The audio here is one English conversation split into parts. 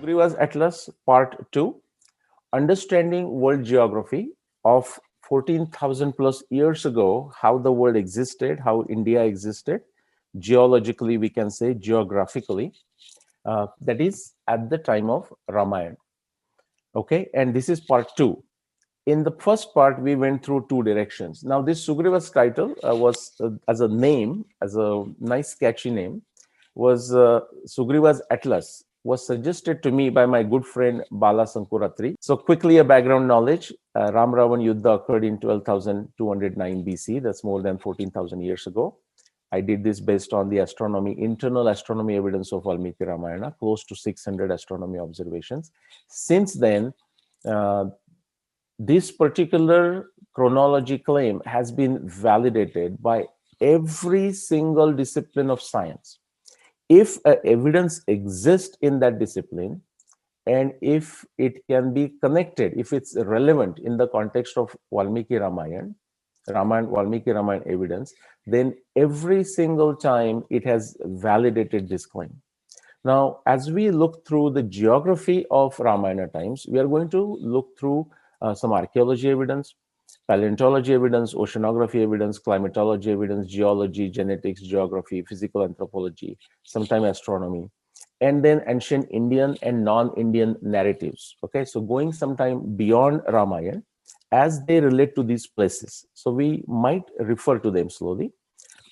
Sugriva's Atlas, Part 2, Understanding World Geography of 14,000 plus years ago, how the world existed, how India existed, geologically, we can say, geographically, that is at the time of Ramayana. Okay, and this is part 2. In the first part, we went through two directions. Now, this Sugriva's title was, as a name, as a nice catchy name, was Sugriva's Atlas, was suggested to me by my good friend Bala Sankuratri. So quickly, a background knowledge. Ram Ravan Yuddha occurred in 12,209 BC. That's more than 14,000 years ago. I did this based on the internal astronomy evidence of Valmiki Ramayana, close to 600 astronomy observations. Since then, this particular chronology claim has been validated by every single discipline of science. If evidence exists in that discipline, and if it can be connected, if it's relevant in the context of Valmiki Ramayana, Valmiki Ramayana evidence, then every single time it has validated this claim. Now, as we look through the geography of Ramayana times, we are going to look through some archaeology evidence, paleontology evidence, oceanography evidence, climatology evidence, geology, genetics, geography, physical anthropology, sometime astronomy, and then ancient Indian and non-Indian narratives. Okay, so going sometime beyond Ramayana as they relate to these places. So we might refer to them slowly.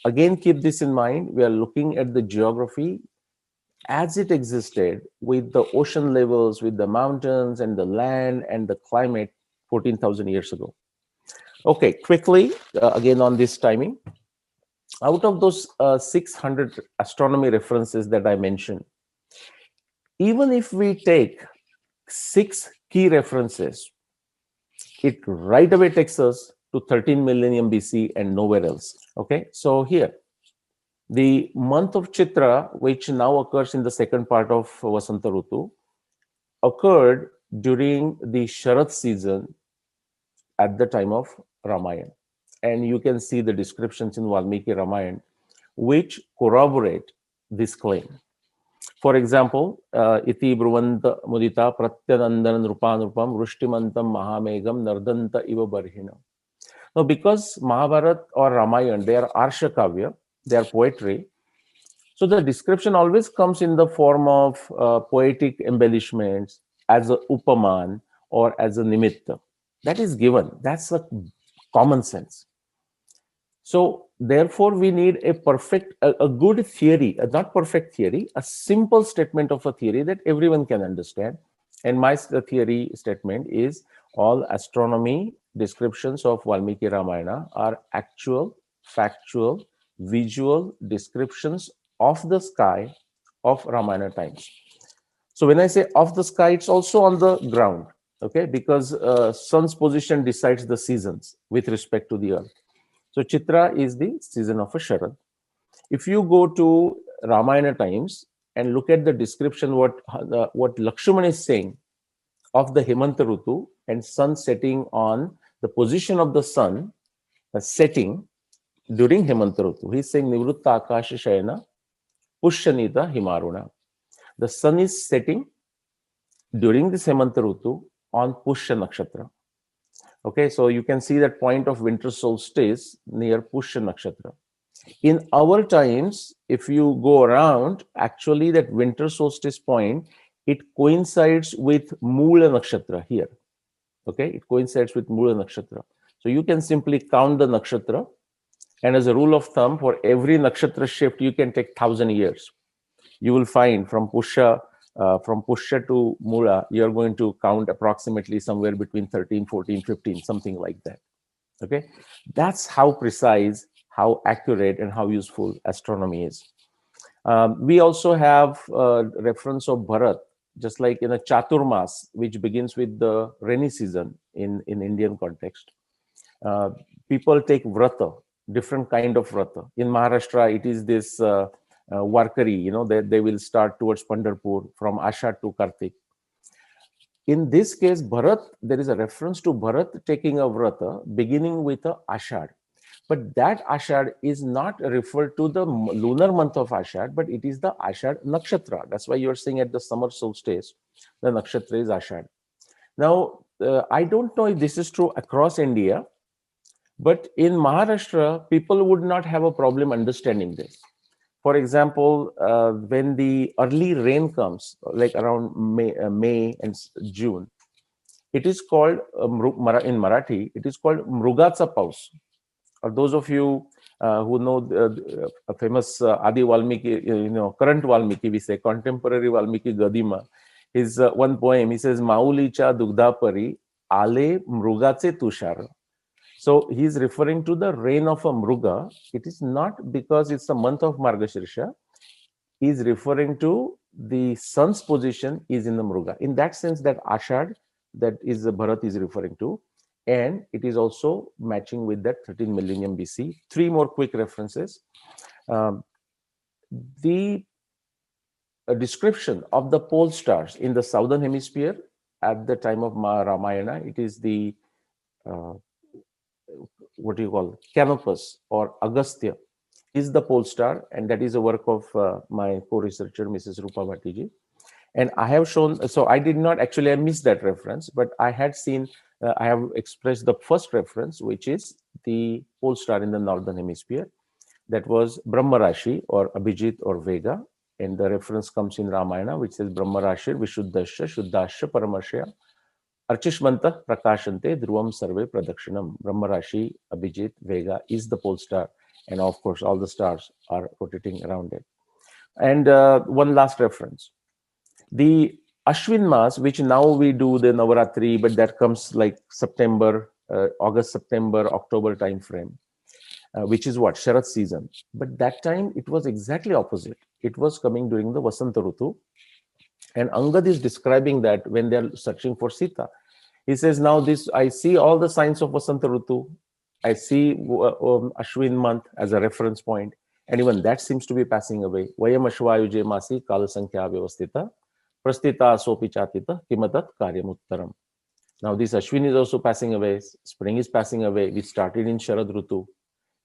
Again, keep this in mind. We are looking at the geography as it existed with the ocean levels, with the mountains and the land and the climate 14,000 years ago. Okay, quickly, again on this timing. Out of those 600 astronomy references that I mentioned, even if we take 6 key references, it right away takes us to 13 millennium BC and nowhere else. Okay, so here, the month of Chitra, which now occurs in the second part of Vasanta Rutu, occurred during the Sharad season at the time of Ramayana. And you can see the descriptions in Valmiki Ramayana, which corroborate this claim. For example, iti bruvanta mudita pratyanandan rupanrupam rushtimantam mahamegam nardanta iva barhina. Now, because Mahabharata or Ramayana, they are Arsha Kavya, they are poetry. So the description always comes in the form of poetic embellishments as a upaman or as a nimitta. That is given. That's a common sense. So therefore, we need a good theory, not perfect theory, a simple statement of a theory that everyone can understand. And my theory statement is all astronomy descriptions of Valmiki Ramayana are actual, factual, visual descriptions of the sky of Ramayana times. So when I say of the sky, it's also on the ground, okay? Because sun's position decides the seasons with respect to the earth. So Chitra is the season of a Sharad. If you go to Ramayana times and look at the description what Lakshmana is saying of the Hemanta Rutu and sun setting on the position of the sun setting during Hemanta Rutu. He's saying Nivrutta Akasha Shayana Pushyanita Himaruna. The sun is setting during this Hemanta Rutu on Pushya Nakshatra. Okay, so you can see that point of winter solstice near Pushya Nakshatra. In our times, if you go around, actually that winter solstice point, it coincides with Mula Nakshatra here. Okay, it coincides with Mula Nakshatra. So you can simply count the nakshatra, and as a rule of thumb, for every nakshatra shift, you can take 1,000 years. You will find from Pushya to Mula, you're going to count approximately somewhere between 13, 14, 15, something like that. Okay, that's how precise, how accurate, and how useful astronomy is. We also have reference of Bharat, just like in a Chaturmas, which begins with the rainy season in Indian context. People take vrata, different kind of vrata. In Maharashtra, it is this Warkari, you know, they will start towards Pandharpur from Ashad to Kartik. In this case, Bharat, there is a reference to Bharat taking a vrata beginning with a Ashad. But that Ashad is not referred to the lunar month of Ashad, but it is the Ashad nakshatra. That's why you're seeing at the summer solstice, the nakshatra is Ashad. Now, I don't know if this is true across India, but in Maharashtra, people would not have a problem understanding this. For example, when the early rain comes, like around May and June, it is called in Marathi. It is called Mrugacha Paus. Or those of you who know a famous Adi Valmiki, current Valmiki, we say contemporary Valmiki Gadima. His one poem, he says, Maulicha Dugdapari Ale Mrugache Tushar. So he's referring to the rain of a Mruga. It is not because it's the month of Margashirsha. He's referring to the sun's position is in the Mruga. In that sense, that Ashad, that is Bharat is referring to, and it is also matching with that 13 millennium BC. Three more quick references. The description of the pole stars in the southern hemisphere at the time of Ramayana, it is the what do you call Canopus or Agastya is the pole star, and that is a work of my co-researcher Mrs. Rupa Bhattiji. And I have shown, so I did not actually, I missed that reference, but I had seen, I have expressed the first reference, which is the pole star in the northern hemisphere. That was Brahma Rashi or Abhijit or Vega. And the reference comes in Ramayana, which says Brahma Rashi, Vishuddhasya, Shuddhasya, Paramashya, Archishmanta, Prakashante, Dhruvam Sarve Pradakshinam. Brahma Rashi, Abhijit, Vega is the pole star. And of course, all the stars are rotating around it. And one last reference. The Ashwin Mas, which now we do the Navaratri, but that comes like September, August, September, October time frame, which is what? Sharad season. But that time it was exactly opposite. It was coming during the Vasanta Rutu. And Angad is describing that when they are searching for Sita. He says, now this, I see all the signs of Vasanta Rutu. I see Ashwin month as a reference point. And even that seems to be passing away. Vayam Ashvayuje Masi Kala Sankhya Vyavastita. Prastita sopi chatita kimatat karyamuttaram. Now this Ashwin is also passing away. Spring is passing away. We started in Sharad Rutu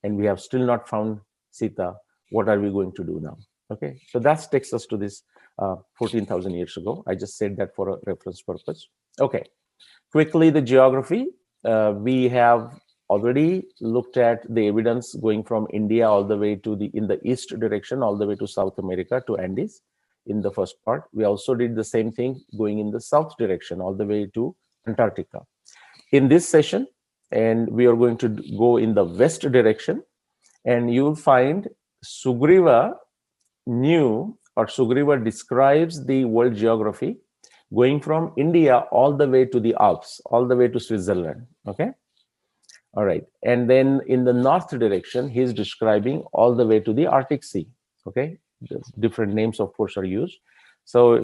and we have still not found Sita. What are we going to do now? Okay, so that takes us to this 14,000 years ago. I just said that for a reference purpose. Okay, quickly the geography. We have already looked at the evidence going from India all the way to in the east direction, all the way to South America to Andes. In the first part, we also did the same thing going in the south direction all the way to Antarctica. In this session, and we are going to go in the west direction, and you'll find Sugriva knew, or Sugriva describes the world geography going from India all the way to the Alps, all the way to Switzerland. Okay, all right, and then in the north direction, he's describing all the way to the Arctic Sea. Okay, the different names of course are used. So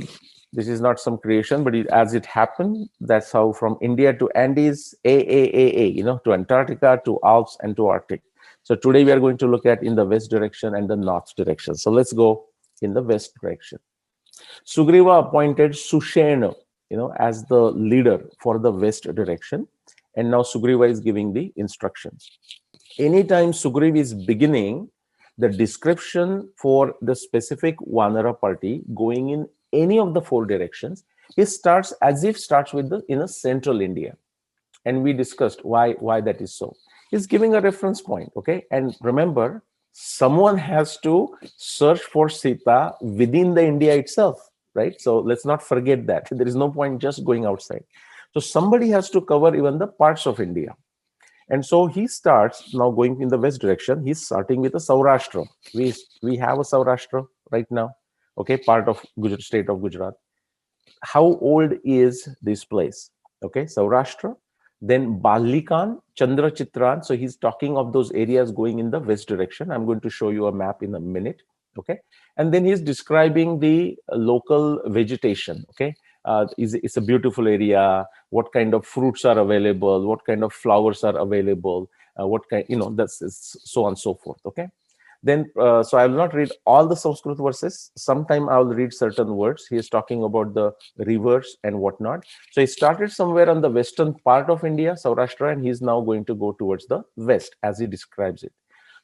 this is not some creation, but as it happened, that's how from India to Andes, AAAA, to Antarctica, to Alps, and to Arctic. So today we are going to look at in the west direction and the north direction. So let's go in the west direction. Sugriva appointed Sushena, as the leader for the west direction. And now Sugriva is giving the instructions. Anytime Sugriva is beginning the description for the specific Vanara party going in any of the four directions, it starts with in a central India. And we discussed why that is so. He's giving a reference point, okay? And remember, someone has to search for Sita within the India itself, right? So let's not forget that. There is no point just going outside. So somebody has to cover even the parts of India. And so he starts now going in the west direction. He's starting with a Saurashtra. We have a Saurashtra right now, okay, part of state of Gujarat. How old is this place? Okay, Saurashtra. Then Balikan, Chandra Chitran. So he's talking of those areas going in the west direction. I'm going to show you a map in a minute. Okay, and then he's describing the local vegetation. Okay, it's a beautiful area. What kind of fruits are available? What kind of flowers are available? What kind, that's so on and so forth. Okay, Then, so I will not read all the Sanskrit verses. Sometime I will read certain words. He is talking about the rivers and whatnot. So he started somewhere on the western part of India, Saurashtra, and he's now going to go towards the west as he describes it.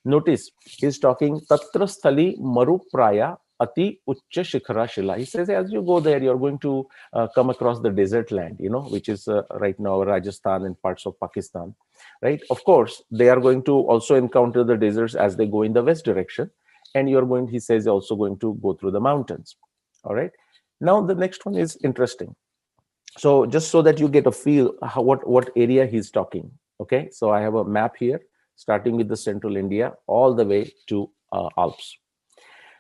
Notice he's talking Tatra Sthali Maru Praya Ati Ucha Shikhara Shila. He says, as you go there, you're going to come across the desert land, which is right now Rajasthan and parts of Pakistan, right? Of course, they are going to also encounter the deserts as they go in the west direction. And you're going, he says, also going to go through the mountains. All right. Now, the next one is interesting. So just so that you get a feel what area he's talking. Okay. So I have a map here, starting with the central India all the way to Alps.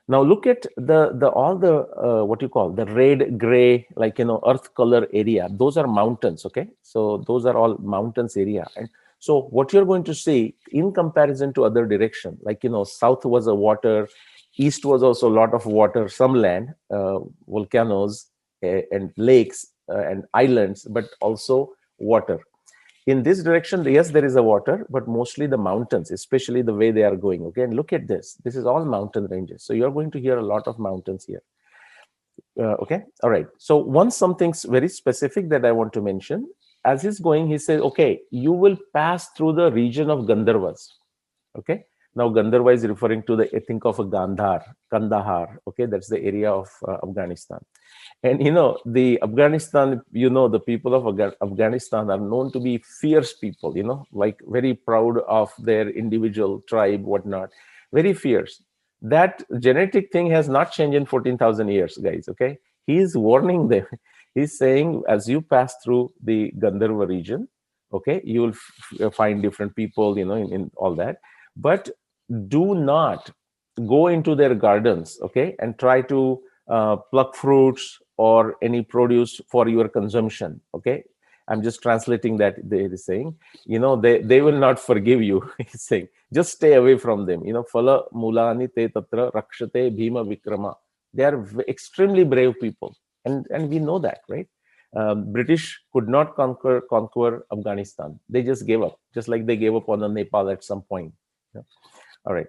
Now look at the all the what you call the red, gray, like earth color area. Those are mountains. Okay, so those are all mountains area. And so what you're going to see in comparison to other direction, like south was a water, east was also a lot of water, some land, volcanoes and lakes and islands, but also water. In this direction, yes, there is a water, but mostly the mountains, especially the way they are going. Okay, and look at this. This is all mountain ranges. So you're going to hear a lot of mountains here. Okay, all right. So once something's very specific that I want to mention, as he's going, he says, okay, you will pass through the region of Gandharvas. Okay, now Gandharva is referring to the, I think of a Kandahar. Okay, that's the area of Afghanistan. And the Afghanistan, the people of Afghanistan are known to be fierce people, like very proud of their individual tribe, whatnot, very fierce. That genetic thing has not changed in 14,000 years, guys. Okay, he's warning them. He's saying, as you pass through the Gandharva region, okay, you will find different people, in all that, but do not go into their gardens, okay, and try to pluck fruits or any produce for your consumption. Okay, I'm just translating that. They are saying, they will not forgive you. He's saying, just stay away from them. Phala mulani te tatra rakshate bhima vikrama. They are extremely brave people, and we know that, right? British could not conquer Afghanistan. They just gave up, just like they gave up on the Nepal at some point. All right.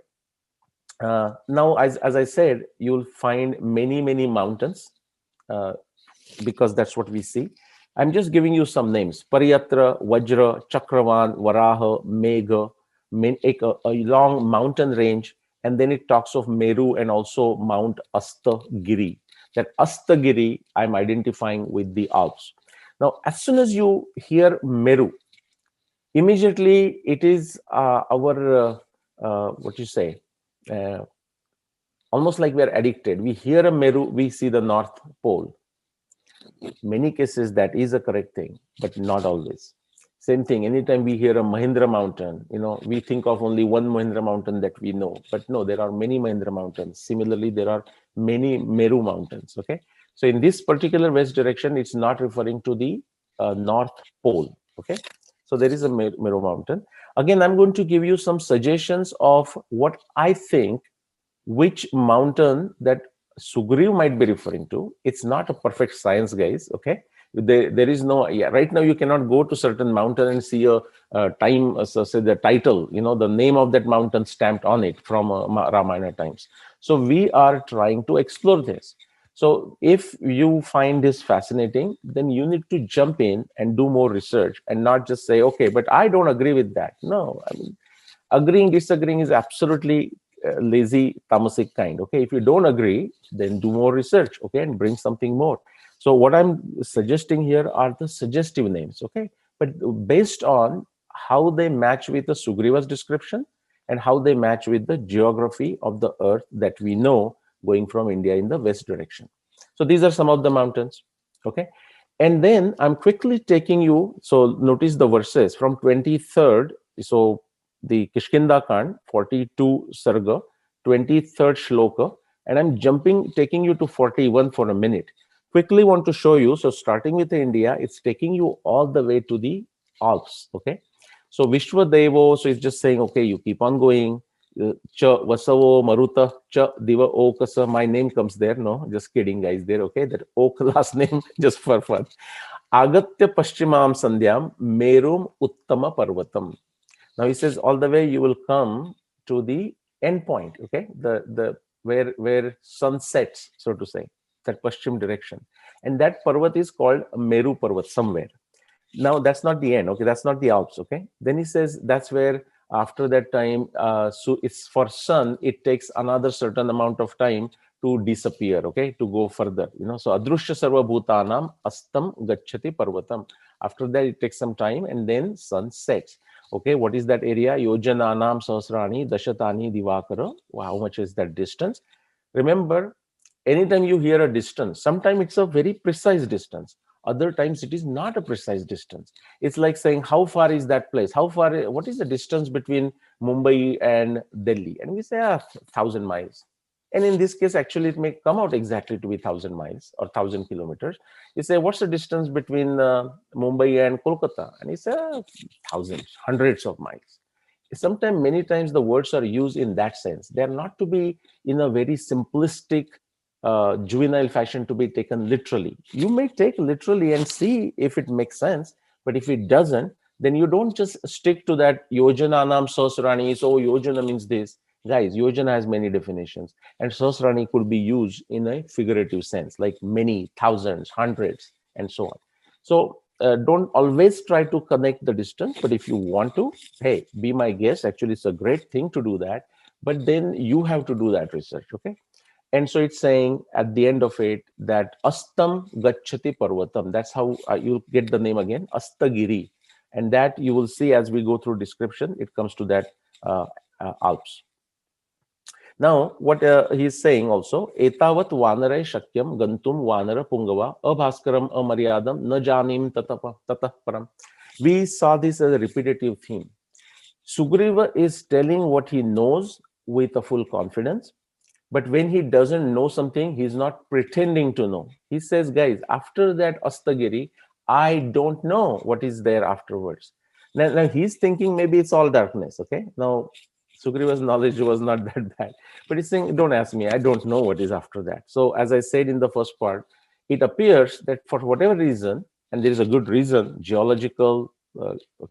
Now, as I said, you'll find many mountains because that's what we see. I'm just giving you some names: Pariyatra, Vajra, Chakravan, Varaha, Megha, a long mountain range, and then it talks of Meru and also Mount Astagiri. That Astagiri I'm identifying with the Alps. Now, as soon as you hear Meru, immediately it is our what you say. Almost like we're addicted. We hear a Meru, we see the North Pole. Many cases that is a correct thing, but not always. Same thing, anytime we hear a Mahindra mountain, we think of only one Mahindra mountain that we know, but no, there are many Mahindra mountains. Similarly, there are many Meru mountains. Okay, so in this particular west direction, it's not referring to the North Pole. Okay, so there is a Meru mountain. Again, I'm going to give you some suggestions of what I think, which mountain that Sugriv might be referring to. It's not a perfect science, guys. Okay, there is no, right now you cannot go to certain mountain and see a time, so say the title, the name of that mountain stamped on it from Ramayana times. So we are trying to explore this. So if you find this fascinating, then you need to jump in and do more research and not just say, okay, but I don't agree with that. No, I mean, agreeing, disagreeing is absolutely lazy, tamasic kind. Okay, if you don't agree, then do more research. Okay, and bring something more. So what I'm suggesting here are the suggestive names. Okay, but based on how they match with the Sugriva's description and how they match with the geography of the earth that we know going from India in the west direction. So these are some of the mountains. Okay, and then I'm quickly taking you. So notice the verses from 23rd. So the Kishkinda Kand, 42 Sarga, 23rd Shloka, and I'm taking you to 41 for a minute. Quickly want to show you. So starting with India, it's taking you all the way to the Alps. Okay, so Vishwa Devo, so it's just saying, okay, you keep on going. Cha Vasavo Maruta Cha Diva Okasa. My name comes there. No, just kidding, guys. There, okay. That Oak last name just for fun. Agatya Paschimam Sandhyam Merum Uttama Parvatam. Now he says all the way you will come to the end point, okay, the where sun sets, so to say, that Paschim direction. And that Parvat is called Meru Parvat somewhere. Now that's not the end, okay, that's not the Alps, okay. Then he says that's where after that time, so it's for sun, it takes another certain amount of time to disappear, okay, to go further, so adrushya sarva bhutanam astam gacchati parvatam. After that it takes some time and then sun sets. Okay, what is that area? Yojananam sahasrani dashatani divakara. How much is that distance? Remember, anytime you hear a distance, sometimes it's a very precise distance, other times it is not a precise distance. It's like saying, how far is that place? How far, what is the distance between Mumbai and Delhi? And we say, 1,000 miles. And in this case, actually, it may come out exactly to be 1,000 miles or 1,000 kilometers. You say, what's the distance between Mumbai and Kolkata? And you say, thousands, hundreds of miles. Sometimes, many times, the words are used in that sense. They are not to be in a very simplistic, juvenile fashion to be taken literally. You may take literally and see if it makes sense, but if it doesn't, then you don't just stick to that Yojananam Sahasrani. So Yojana means this. Guys, Yojana has many definitions, and Sahasrani could be used in a figurative sense, like many, thousands, hundreds, and so on. So don't always try to connect the distance, but if you want to, hey, be my guest. Actually, it's a great thing to do that, but then you have to do that research, okay? And so it's saying at the end of it that Astam Gacchati Parvatam. That's how you get the name again, Astagiri. And that you will see as we go through description, it comes to that Alps. Now, what he's saying also, Etavat Vanare Shakyam Gantum Vanara Pungava Abhaskaram Amaryadam Najanim Tatah Param. We saw this as a repetitive theme. Sugriva is telling what he knows with a full confidence. But when he doesn't know something, he's not pretending to know. He says, guys, after that Astagiri, I don't know what is there afterwards. Now he's thinking maybe it's all darkness, okay? Now, Sugriva's knowledge was not that bad. But he's saying, don't ask me, I don't know what is after that. So as I said in the first part, it appears that for whatever reason, and there is a good reason, geological,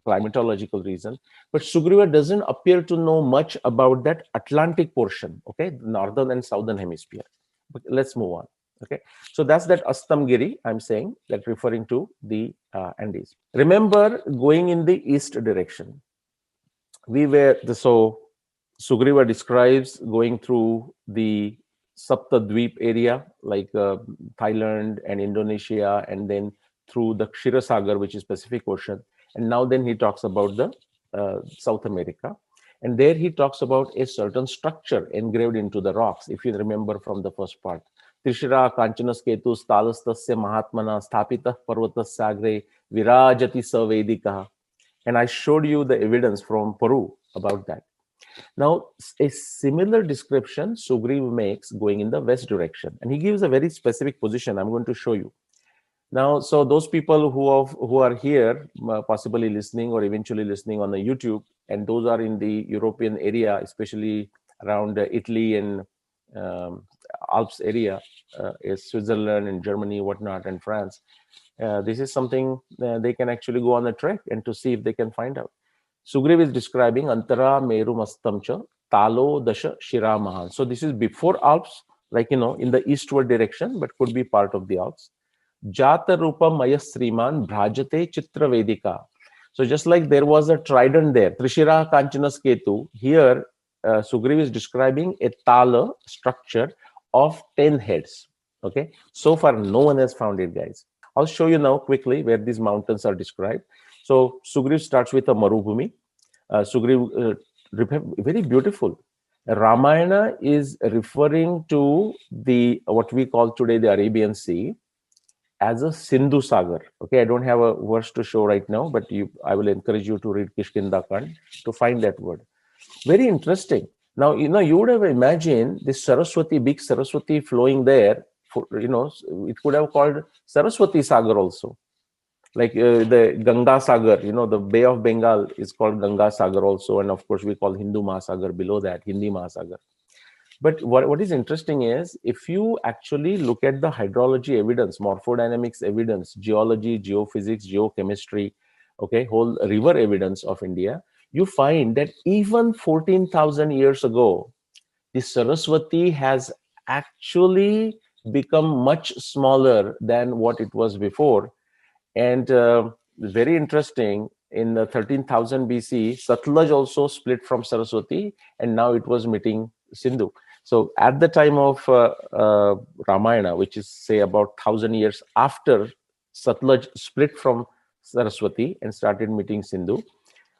climatological reason, but Sugriva doesn't appear to know much about that Atlantic portion, okay, the northern and southern hemisphere. But let's move on, okay. So that's that Astamgiri, I'm saying, that referring to the Andes. Remember, going in the east direction, so Sugriva describes going through the Saptadweep area, like Thailand and Indonesia, and then through the Kshirosagar, which is Pacific Ocean. And now then he talks about the South America. And there he talks about a certain structure engraved into the rocks, if you remember from the first part. Trishira Kanchanas Talastasya Mahatmana Sthapita Parvatasagre Virajati Savedika. And I showed you the evidence from Peru about that. Now, a similar description Sugriva makes going in the west direction. And he gives a very specific position. I'm going to show you. Now, so those people who are here, possibly listening or eventually listening on the YouTube, and those are in the European area, especially around Italy and Alps area, Switzerland and Germany, whatnot, and France. This is something they can actually go on a trek and to see if they can find out. Sugriva is describing Antara Meru Mastamcha Talo Dasha Shira Mahan. So this is before Alps, like, in the eastward direction, but could be part of the Alps. Jata Rupa Maya Sriman Bhrajate Chitra Vedika. So just like there was a trident there, Trishira Kanchanas Ketu, here Sugriva is describing a tala structure of 10 heads. Okay, so far no one has found it, guys. I'll show you now quickly where these mountains are described. So Sugriva starts with a Marubhumi. Sugriva, very beautiful. Ramayana is referring to the what we call today the Arabian Sea as a Sindhu Sagar. Okay, I don't have a verse to show right now, but I will encourage you to read Kishkinda Kand to find that word. Very interesting. Now, you would have imagined this Saraswati, big Saraswati flowing there. It could have called Saraswati Sagar also. Like the Ganga Sagar, the Bay of Bengal is called Ganga Sagar also. And of course, we call Hindu Mahasagar below that, Hindi Mahasagar. But what is interesting is, if you actually look at the hydrology evidence, morphodynamics evidence, geology, geophysics, geochemistry, okay, whole river evidence of India, you find that even 14,000 years ago, the Saraswati has actually become much smaller than what it was before. And very interesting, in the 13,000 BC, Satluj also split from Saraswati, and now it was meeting Sindhu. So at the time of Ramayana, which is say about 1,000 years after Satluj split from Saraswati and started meeting Sindhu,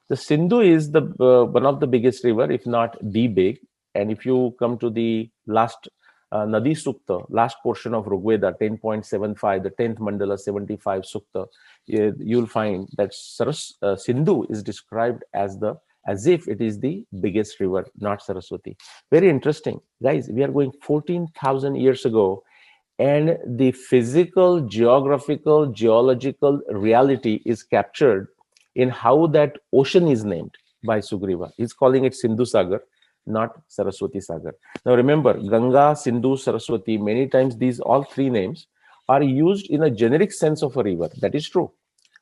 the Sindhu is the one of the biggest river, if not the big. And if you come to the last Nadi Sukta, last portion of Rigveda, 10.75, the 10th Mandala 75 Sukta, you'll find that Sindhu is described as if it is the biggest river, not Saraswati. Very interesting. Guys, we are going 14,000 years ago, and the physical, geographical, geological reality is captured in how that ocean is named by Sugriva. He's calling it Sindhu Sagar, not Saraswati Sagar. Now remember, Ganga, Sindhu, Saraswati, many times these all three names are used in a generic sense of a river. That is true.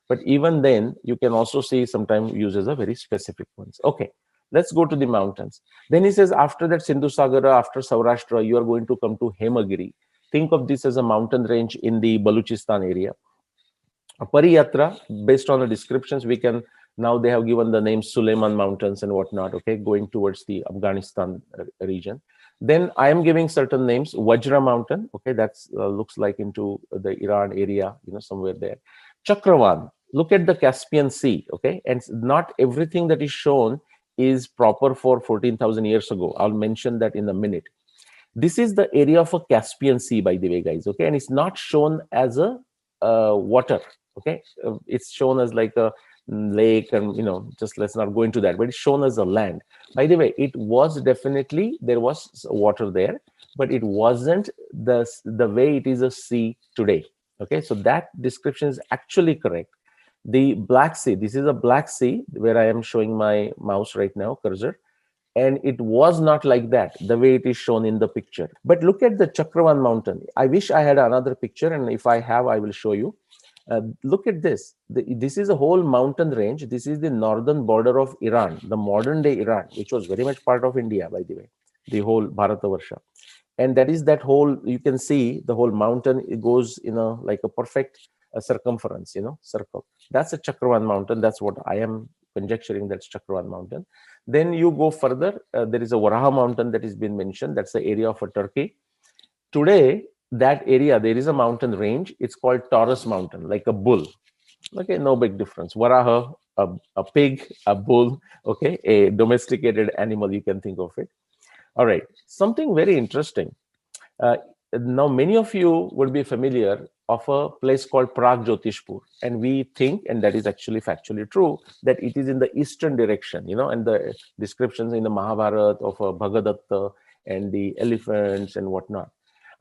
But even then, you can also see sometimes uses a very specific ones. Okay, let's go to the mountains. Then he says, after that Sindhu Sagara, after Saurashtra, you are going to come to Hemagiri. Think of this as a mountain range in the Baluchistan area. Pariyatra, based on the descriptions, we can now they have given the name Suleiman Mountains and whatnot, okay, going towards the Afghanistan region. Then I am giving certain names. Vajra Mountain, okay, that's looks like into the Iran area, somewhere there. Chakravan, look at the Caspian Sea, okay, and not everything that is shown is proper for 14,000 years ago. I'll mention that in a minute. This is the area of a Caspian Sea, by the way, guys, okay, and it's not shown as a water, okay, it's shown as like a lake, and just let's not go into that, but it's shown as a land. By the way, it was definitely, there was water there, but it wasn't the way it is a sea today, okay. So that description is actually correct. The Black Sea, this is a Black Sea where I am showing my mouse right now, cursor, and it was not like that the way it is shown in the picture. But look at the Chakravan Mountain. I wish I had another picture, and if I have, I will show you. Look at this. This is a whole mountain range. This is the northern border of Iran, the modern day Iran, which was very much part of India, by the way, the whole Bharatavarsha. And that is that whole, you can see the whole mountain, it goes like a perfect circumference, circle. That's a Chakravan Mountain. That's what I am conjecturing, that's Chakravan Mountain. Then you go further, there is a Varaha Mountain that has been mentioned. That's the area of Turkey. Today, that area, there is a mountain range. It's called Taurus Mountain, like a bull. Okay, no big difference. Varaha, a pig, a bull, okay, a domesticated animal, you can think of it. All right, something very interesting. Now, many of you would be familiar of a place called Pragjotishpur, and we think, and that is actually factually true, that it is in the eastern direction, and the descriptions in the Mahabharata of Bhagadatta and the elephants and whatnot.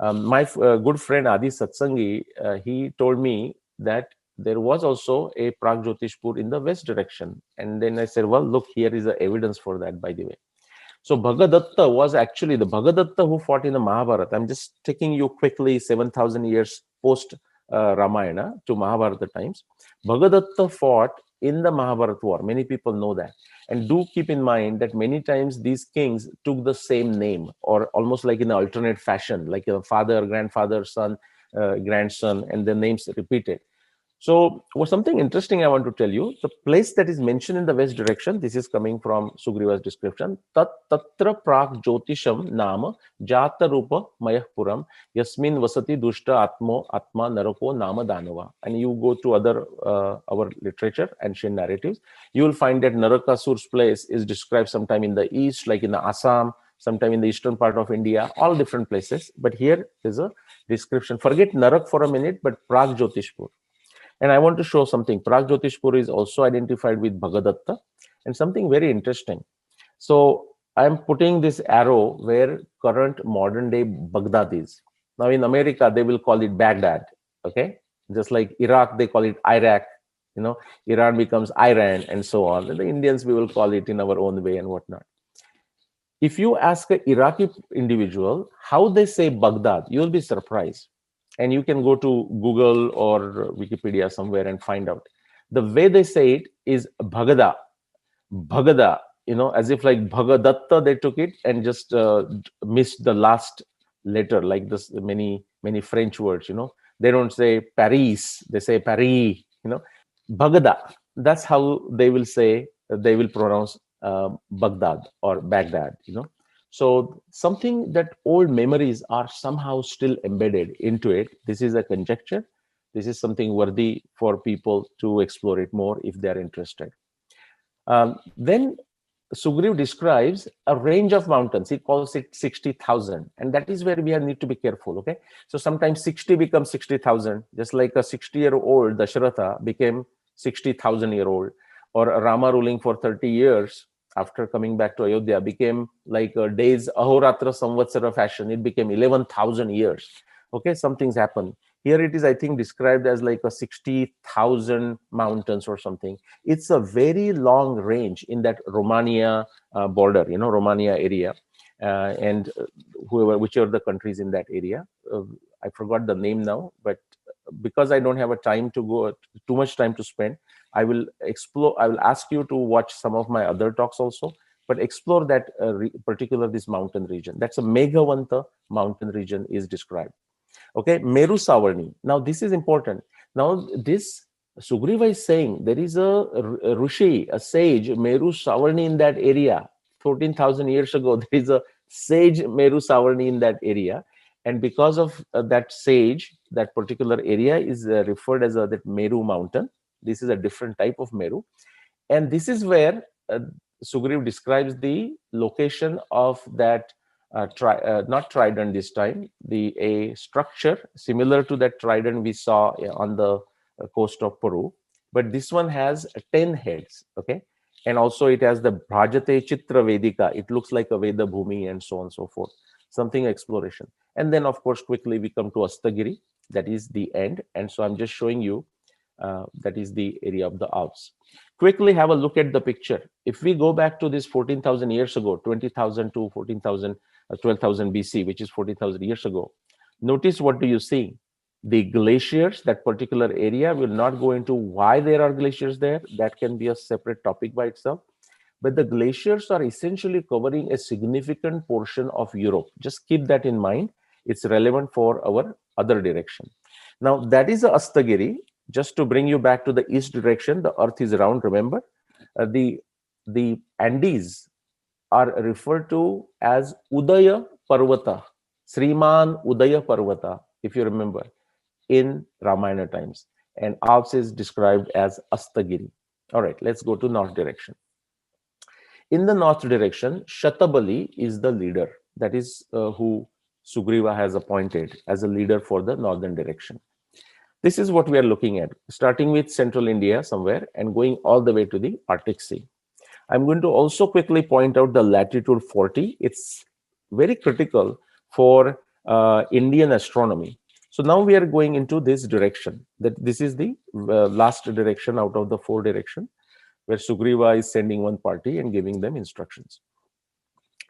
My good friend Adi Satsangi, he told me that there was also a Pragjotishpur in the west direction. And then I said, well, look, here is the evidence for that, by the way. So Bhagadatta was actually the Bhagadatta who fought in the Mahabharata. I'm just taking you quickly 7,000 years post Ramayana to Mahabharata times. Bhagadatta fought in the Mahabharata war. Many people know that. And do keep in mind that many times these kings took the same name, or almost like in an alternate fashion, like a father, grandfather, son, grandson, and the names repeated. So something interesting I want to tell you, the place that is mentioned in the west direction, this is coming from Sugriva's description, Tatra Prak Jyotisham Nama Jata Rupa Mayahpuram Yasmin Vasati Dushta Atma Narako Nama Danava. And you go to other our literature, ancient narratives, you will find that Narakasur's place is described sometime in the east, like in the Assam, sometime in the eastern part of India, all different places. But here is a description. Forget Narak for a minute, but Prak Jyotishpur. And I want to show something. Pragjotishpur is also identified with Bhagadatta, and something very interesting. So I'm putting this arrow where current modern day Baghdad is. Now in America, they will call it Baghdad, okay? Just like Iraq, they call it Iraq, Iran becomes Iran, and so on. And the Indians, we will call it in our own way and whatnot. If you ask an Iraqi individual how they say Baghdad, you'll be surprised. And you can go to Google or Wikipedia somewhere and find out. The way they say it is Bhagada, Bhagada, as if like Bhagadatta, they took it and just missed the last letter, like this many French words. They don't say Paris, they say Paris. Baghdad. That's how they will say. They will pronounce Baghdad or Baghdad. So something that old memories are somehow still embedded into it. This is a conjecture. This is something worthy for people to explore it more if they are interested. Then Sugriv describes a range of mountains. He calls it 60,000. And that is where we need to be careful, okay? So sometimes 60 becomes 60,000, just like a 60-year-old Dasharatha became 60,000-year-old, or Rama ruling for 30 years after coming back to Ayodhya became like a days Ahoratra Samvatsara fashion. It became 11,000 years. Okay, some things happen. Here it is, I think, described as like a 60,000 mountains or something. It's a very long range in that Romania border, Romania area, and whichever the countries in that area. I forgot the name now, but because I don't have a time to go, too much time to spend, I will explore. I will ask you to watch some of my other talks also, but explore that particular this mountain region. That's a Meghavanta mountain region is described. Okay, Meru Savarni. Now this is important. Now this Sugriva is saying there is a Rishi, a sage, Meru Savarni in that area. 14,000 years ago, there is a sage Meru Savarni in that area. And because of that sage, that particular area is referred as that Meru mountain. This is a different type of Meru. And this is where Sugriv describes the location of that not trident this time, a structure similar to that trident we saw on the coast of Peru, but this one has 10 heads, okay? And also it has the Bhrajate Chitra Vedika. It looks like a Veda Bhumi and so on and so forth, something exploration. And then of course, quickly we come to Astagiri, that is the end. And so I'm just showing you that is the area of the Alps. Quickly have a look at the picture. If we go back to this 14,000 years ago, 20,000 to 14,000, 12,000 BC, which is 40,000 years ago, notice what do you see? The glaciers, that particular area, will not go into why there are glaciers there. That can be a separate topic by itself. But the glaciers are essentially covering a significant portion of Europe. Just keep that in mind. It's relevant for our other direction. Now, that is Astagiri. Just to bring you back to the east direction, the earth is round, remember? The Andes are referred to as Udaya Parvata, Sriman Udaya Parvata, if you remember, in Ramayana times. And Alps is described as Astagiri. All right, let's go to north direction. In the north direction, Shatabali is the leader. That is who Sugriva has appointed as a leader for the northern direction. This is what we are looking at, starting with central India somewhere and going all the way to the Arctic Sea. I'm going to also quickly point out the latitude 40. It's very critical for Indian astronomy. So now we are going into this direction. That this is the last direction out of the 4 directions, where Sugriva is sending one party and giving them instructions.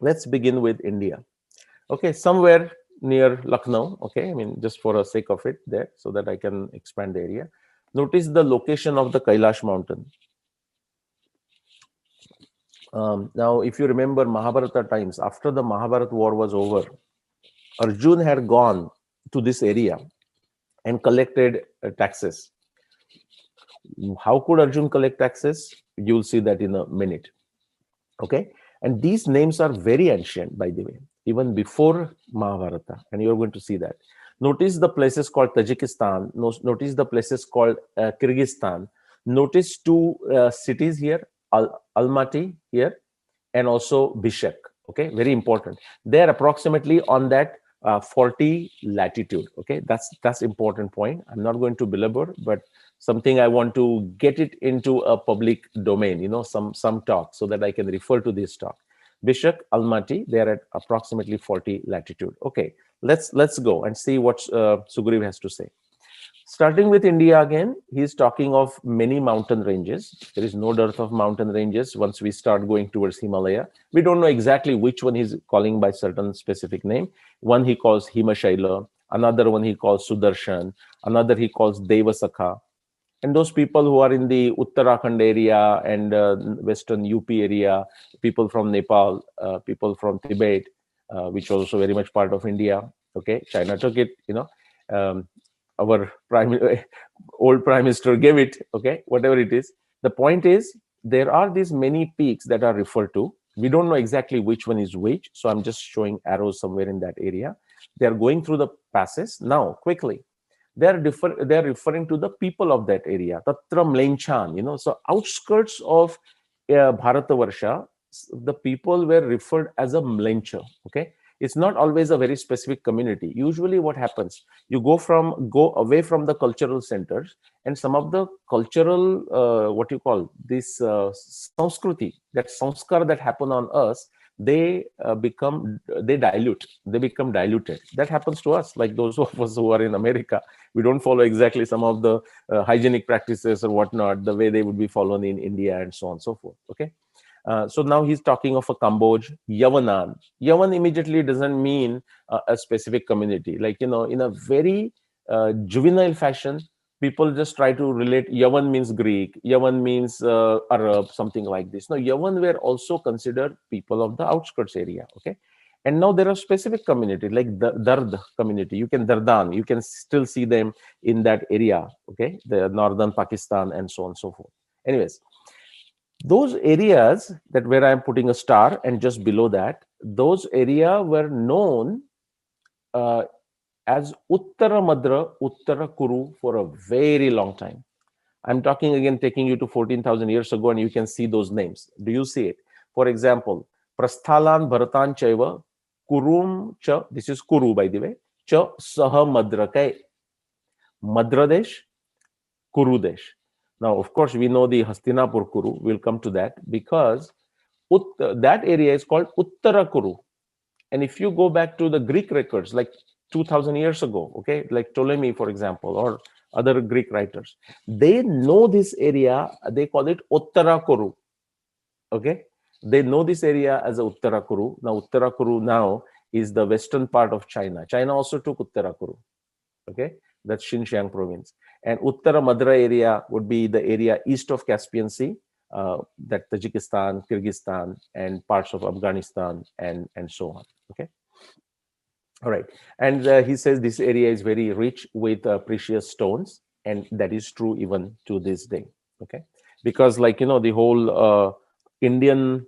Let's begin with India. Okay, somewhere near Lucknow, okay, I mean, just for the sake of it there, so that I can expand the area. Notice the location of the Kailash mountain. Now, if you remember Mahabharata times, after the Mahabharata war was over, Arjun had gone to this area and collected taxes. How could Arjun collect taxes? You'll see that in a minute. Okay, and these names are very ancient, by the way, even before Mahabharata, and you're going to see that. Notice the places called Tajikistan. Notice the places called Kyrgyzstan. Notice 2 cities here, Almaty here, and also Bishkek. Okay, very important. They're approximately on that 40 latitude. Okay, that's important point. I'm not going to belabor, but something I want to get it into a public domain, some talk, so that I can refer to this talk. Bishkek, Almaty, they are at approximately 40 latitude. Okay, let's go and see what Sugriv has to say. Starting with India again, he's talking of many mountain ranges. There is no dearth of mountain ranges once we start going towards Himalaya. We don't know exactly which one he's calling by certain specific name. One he calls Himashaila, another one he calls Sudarshan, another he calls Devasakha. And those people who are in the Uttarakhand area and western UP area, people from Nepal, people from Tibet, which was also very much part of India. Okay, China took it, um, our old prime minister gave it. Okay, whatever it is. The point is, there are these many peaks that are referred to. We don't know exactly which one is which, so I'm just showing arrows somewhere in that area. They are going through the passes now quickly. They're referring to the people of that area. Tatra Mlenchan, so outskirts of Bharatavarsha, the people were referred as a Mlencha. Okay, it's not always a very specific community. Usually, what happens, you go away from the cultural centers, and some of the cultural what you call this samskruti, that sanskar that happen on us, they dilute, they become diluted. That happens to us, like those of us who are in America. We don't follow exactly some of the hygienic practices or whatnot the way they would be followed in India and so on and so forth. Okay, so now he's talking of a Cambodge, Yavanan. Yavan immediately doesn't mean a specific community. Like, in a very juvenile fashion, people just try to relate. Yavan means Greek, Yavan means Arab, something like this. Now, Yavan were also considered people of the outskirts area. Okay. And now there are specific communities like the Dard community. Dardan, you can still see them in that area. Okay. The northern Pakistan and so on and so forth. Anyways, those areas that where I'm putting a star and just below that, those area were known as Uttara Madra, Uttara Kuru for a very long time. I'm talking again, taking you to 14,000 years ago, and you can see those names. Do you see it? For example, Prasthalan Bharatan Chaiva, Kurum Cha, this is Kuru by the way, Cha Saha Madrakai, Madradesh, Kurudesh. Now, of course, we know the Hastinapur Kuru. We'll come to that because that area is called Uttara Kuru. And if you go back to the Greek records, like 2,000 years ago, okay, like Ptolemy, for example, or other Greek writers, they know this area, they call it Uttara Kuru. Okay, they know this area as Uttara Kuru. Now, Uttara Kuru now is the western part of China. China also took Uttara Kuru. Okay, that's Xinjiang province. And Uttara Madra area would be the area east of Caspian Sea, that Tajikistan, Kyrgyzstan, and parts of Afghanistan, and so on. Okay. All right. And he says this area is very rich with precious stones, and that is true even to this day. Okay. Because, like, the whole Indian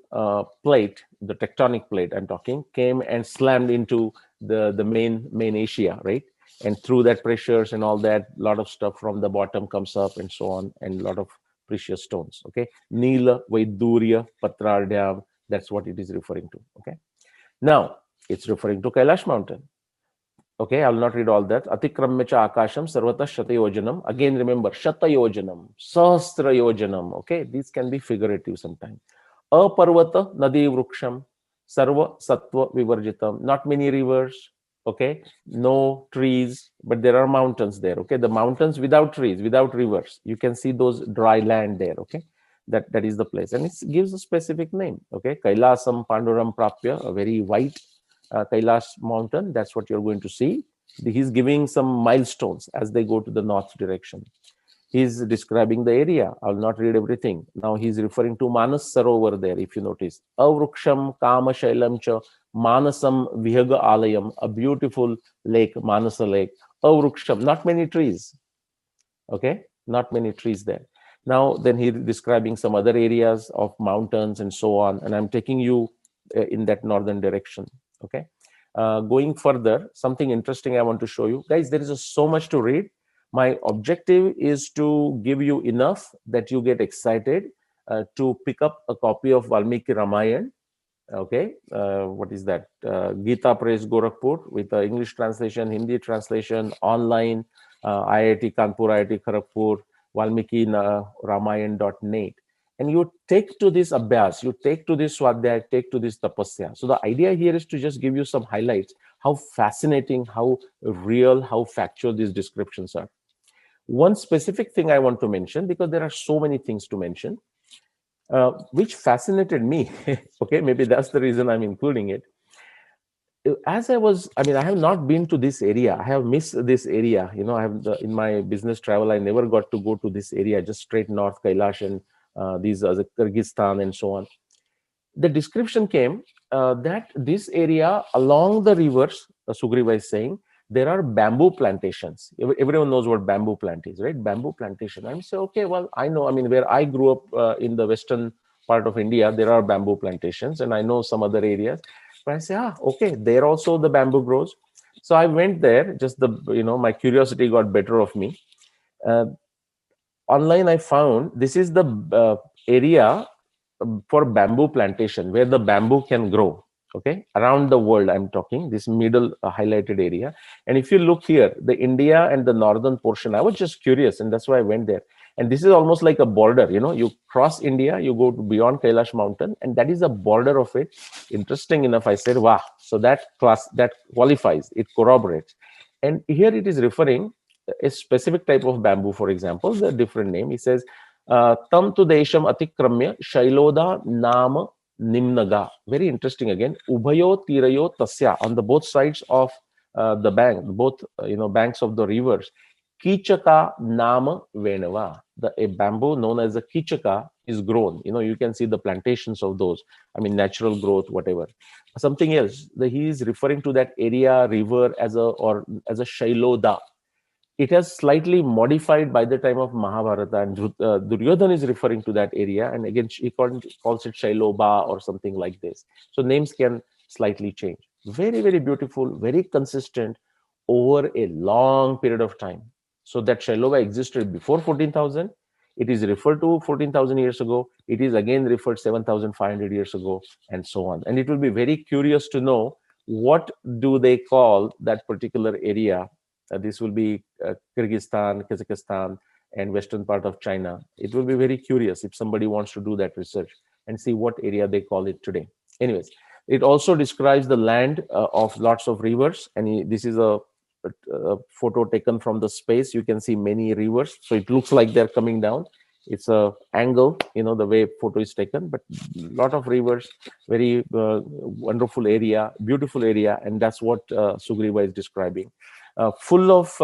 plate, the tectonic plate I'm talking, came and slammed into the main Asia, right? And through that pressures and all that, a lot of stuff from the bottom comes up and so on, and a lot of precious stones. Okay, Nila, Vaidurya, Patrardhyam, that's what it is referring to. Okay, now it's referring to Kailash mountain. Okay, I'll not read all that. Atikramyacha Akasham Sarvata Shatayojanam. Again, remember, Shatayojanam, Sahasrayojanam. Okay, these can be figurative sometimes. Aparvata Nadi Vruksham, Sarva Sattva Vivarjitam. Not many rivers. Okay, no trees, but there are mountains there. Okay, the mountains without trees, without rivers. You can see those dry land there. Okay, that is the place, and it gives a specific name. Okay, Kailasam Panduram Prapya, a very white Kailash mountain. That's what you're going to see. He's giving some milestones as they go to the north direction. He's describing the area. I'll not read everything. Now he's referring to Manas Sarovar there, if you notice. Avruksham Kama Shailam Cha Manasam Vihaga Alayam, a beautiful lake, Manasa lake. Avruksham, not many trees. Okay, not many trees there. Now, then he's describing some other areas of mountains and so on. And I'm taking you in that northern direction. Okay, going further, something interesting I want to show you. Guys, there is so much to read. My objective is to give you enough that you get excited to pick up a copy of Valmiki Ramayana. Okay, what is that? Gita Press Gorakhpur with the English translation, Hindi translation, online, IIT Kanpur, IIT Kharagpur, Valmiki Ramayan.net. And you take to this abhyas, you take to this swadhyay, take to this tapasya. So the idea here is to just give you some highlights, how fascinating, how real, how factual these descriptions are. One specific thing I want to mention, because there are so many things to mention, which fascinated me. Okay, maybe that's the reason I'm including it. as I was, I mean, I have not been to this area. I have missed this area. I have in my business travel, I never got to go to this area, just straight north, Kailash and these the Kyrgyzstan and so on. The description came that this area along the rivers, Sugriva is saying, there are bamboo plantations. Everyone knows what bamboo plant is, right? Bamboo plantation. I'm saying, okay, well, I know. I mean, where I grew up in the western part of India, there are bamboo plantations, and I know some other areas. But I say, okay, there also the bamboo grows. So I went there. Just my curiosity got better of me. Uh, Online, I found this is the area for bamboo plantation where the bamboo can grow. Okay, around the world, I'm talking this middle highlighted area. And if you look here, the India and the northern portion, I was just curious, and that's why I went there. And this is almost like a border. You cross India, you go to beyond Kailash mountain, and that is a border of it. Interesting enough, I said, wow. So that qualifies, it corroborates. And here it is referring a specific type of bamboo, for example, the different name. He says, Tam tu desham atikramya shailoda nama nimnaga. Very interesting again. Ubhayo tirayo tasya. On the both sides of the bank, both banks of the rivers. Kichaka nama venava. A bamboo known as a kichaka is grown. You can see the plantations of those. I mean, natural growth, whatever. Something else. He is referring to that area, river as a shailoda. It has slightly modified by the time of Mahabharata, and Duryodhan is referring to that area, and again he calls it Shailoba or something like this. So names can slightly change. Very, very beautiful, very consistent over a long period of time. So that Shailoba existed before 14,000. It is referred to 14,000 years ago. It is again referred 7,500 years ago, and so on. And it will be very curious to know what do they call that particular area. This will be Kyrgyzstan, Kazakhstan, and western part of China. It will be very curious if somebody wants to do that research and see what area they call it today. Anyways, it also describes the land of lots of rivers, and this is a photo taken from the space. You can see many rivers, so it looks like they're coming down. It's a angle, the way photo is taken, but a lot of rivers, very wonderful area, beautiful area, and that's what Sugriva is describing. Full of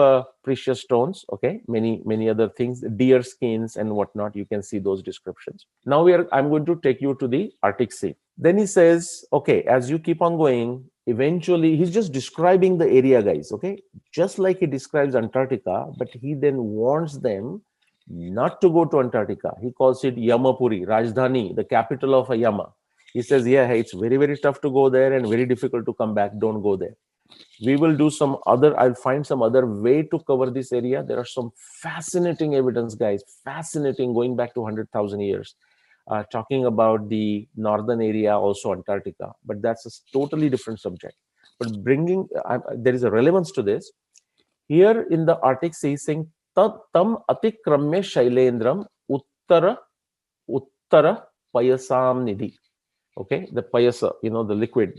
precious stones, okay, many other things, deer skins and whatnot. You can see those descriptions. Now I'm going to take you to the Arctic Sea. Then he says, okay, as you keep on going, eventually he's just describing the area, guys, okay, just like he describes Antarctica, but he then warns them not to go to Antarctica. He calls it Yamapuri, Rajdhani, the capital of a Yama. He says, yeah, hey, it's very, very tough to go there and very difficult to come back. Don't go there. We will do I'll find some other way to cover this area. There are some fascinating evidence, guys, fascinating, going back to 100,000 years, talking about the northern area, also Antarctica, but that's a totally different subject. But there is a relevance to this. Here in the Arctic Sea, saying, Tam atikramya shailendram uttara payasam nidhi. Okay, the payasa, the liquid,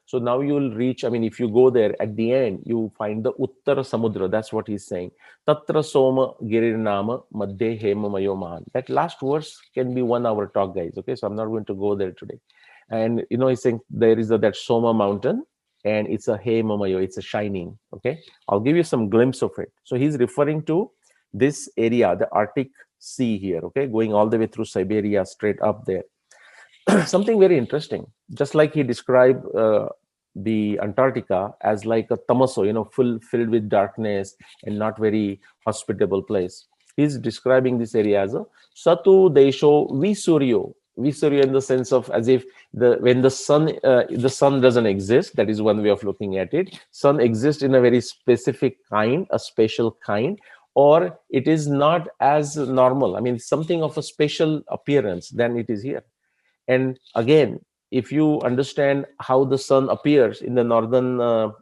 so now you will reach, I mean, if you go there, at the end you find the Uttara Samudra. That's what he's saying. Tatra Soma Girirnama Madhye Hema Mayoman. That last verse can be 1 hour talk, guys. Okay, so I'm not going to go there today. And he's saying there is that Soma mountain, and it's a Hema Mayo, it's a shining. Okay, I'll give you some glimpse of it. So he's referring to this area, the Arctic Sea here, okay, going all the way through Siberia, straight up there. Something very interesting. Just like he described the Antarctica as like a tamaso, filled with darkness and not very hospitable place. He's describing this area as a Satu Desho Visuryo. Visuryo in the sense of as if when the sun doesn't exist. That is one way of looking at it. Sun exists in a very specific kind, a special kind, or it is not as normal. I mean, something of a special appearance than it is here. And again, if you understand how the sun appears in the northern,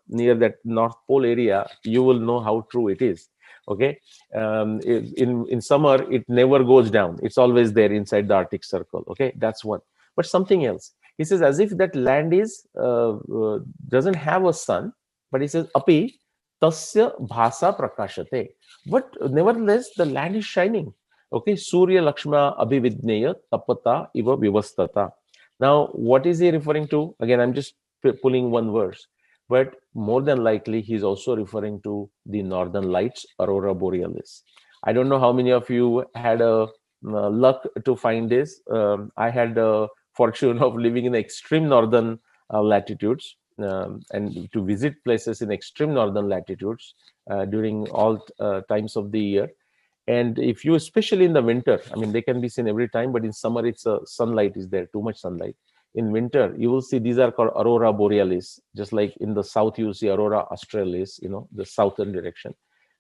near that North Pole area, you will know how true it is. Okay, in summer it never goes down; it's always there inside the Arctic Circle. Okay, that's one. But something else. He says as if that land is doesn't have a sun, but he says api tasya bhasa prakashate. But nevertheless, the land is shining. Okay, Surya Lakshma Abhividneya Tapata Iva Vivastata. Now, what is he referring to? Again, I'm just pulling one verse, but more than likely he's also referring to the northern lights, aurora borealis. I don't know how many of you had a luck to find this. I had the fortune of living in extreme northern latitudes, and to visit places in extreme northern latitudes during all times of the year. And if you, especially in the winter, I mean, they can be seen every time, but in summer, it's sunlight is there, too much sunlight. In winter, you will see these are called aurora borealis, just like in the south, you see aurora australis, the southern direction.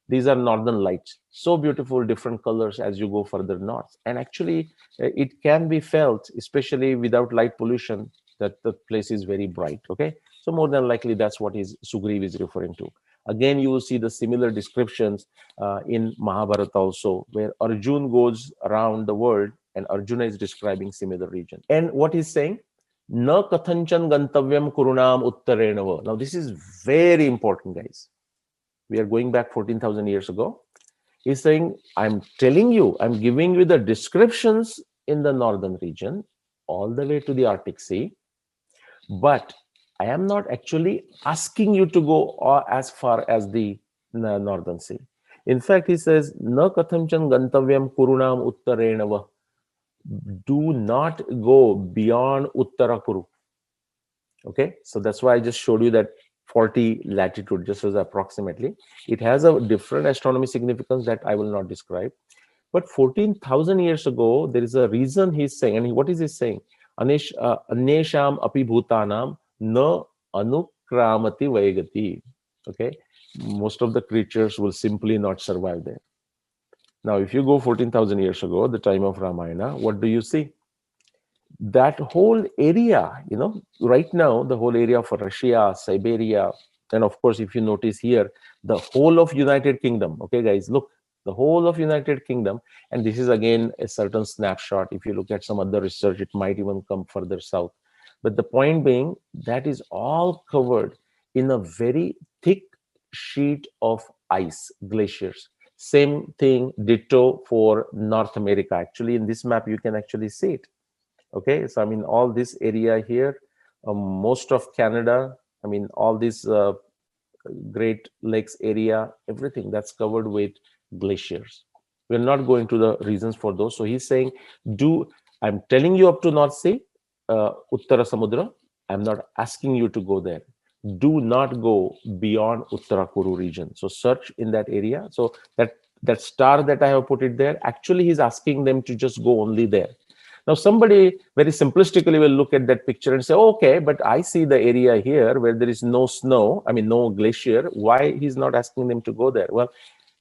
These are northern lights, so beautiful, different colors as you go further north. And actually, it can be felt, especially without light pollution, that the place is very bright. Okay, so more than likely, that's what Sugriv is referring to. Again, you will see the similar descriptions in Mahabharata also, where Arjun goes around the world and Arjuna is describing similar region. And what he's saying, na kathanchan gantavyam kurunam uttarenava. Now, this is very important, guys. We are going back 14,000 years ago. He's saying, I'm telling you, I'm giving you the descriptions in the northern region, all the way to the Arctic Sea, but I am not actually asking you to go as far as the northern sea. In fact, he says, na kathamchan gantavyam kurunam uttarenava. Do not go beyond Uttara Kuru. Okay, so that's why I just showed you that 40 latitude, just as approximately. It has a different astronomy significance that I will not describe. But 14,000 years ago, there is a reason he's saying, and what is he saying? Anesham api bhutanam na anukramati vaigati. Okay, most of the creatures will simply not survive there. Now, if you go 14,000 years ago, the time of Ramayana, what do you see? That whole area, right now, the whole area of Russia, Siberia, and of course, if you notice here, the whole of United Kingdom. Okay, guys, look, the whole of United Kingdom, and this is again a certain snapshot. If you look at some other research, it might even come further south. But the point being, that is all covered in a very thick sheet of ice, glaciers. Same thing, ditto for North America. Actually, in this map, you can actually see it. Okay, so I mean, all this area here, most of Canada, I mean, all this Great Lakes area, everything that's covered with glaciers. We're not going to the reasons for those. So he's saying, I'm telling you up to North Sea, Uttara Samudra. I'm not asking you to go there. Do not go beyond Uttara Kuru region. So search in that area. So that star that I have put it there, actually he's asking them to just go only there. Now, somebody very simplistically will look at that picture and say, okay, but I see the area here where there is no snow, I mean, no glacier. Why he's not asking them to go there? Well,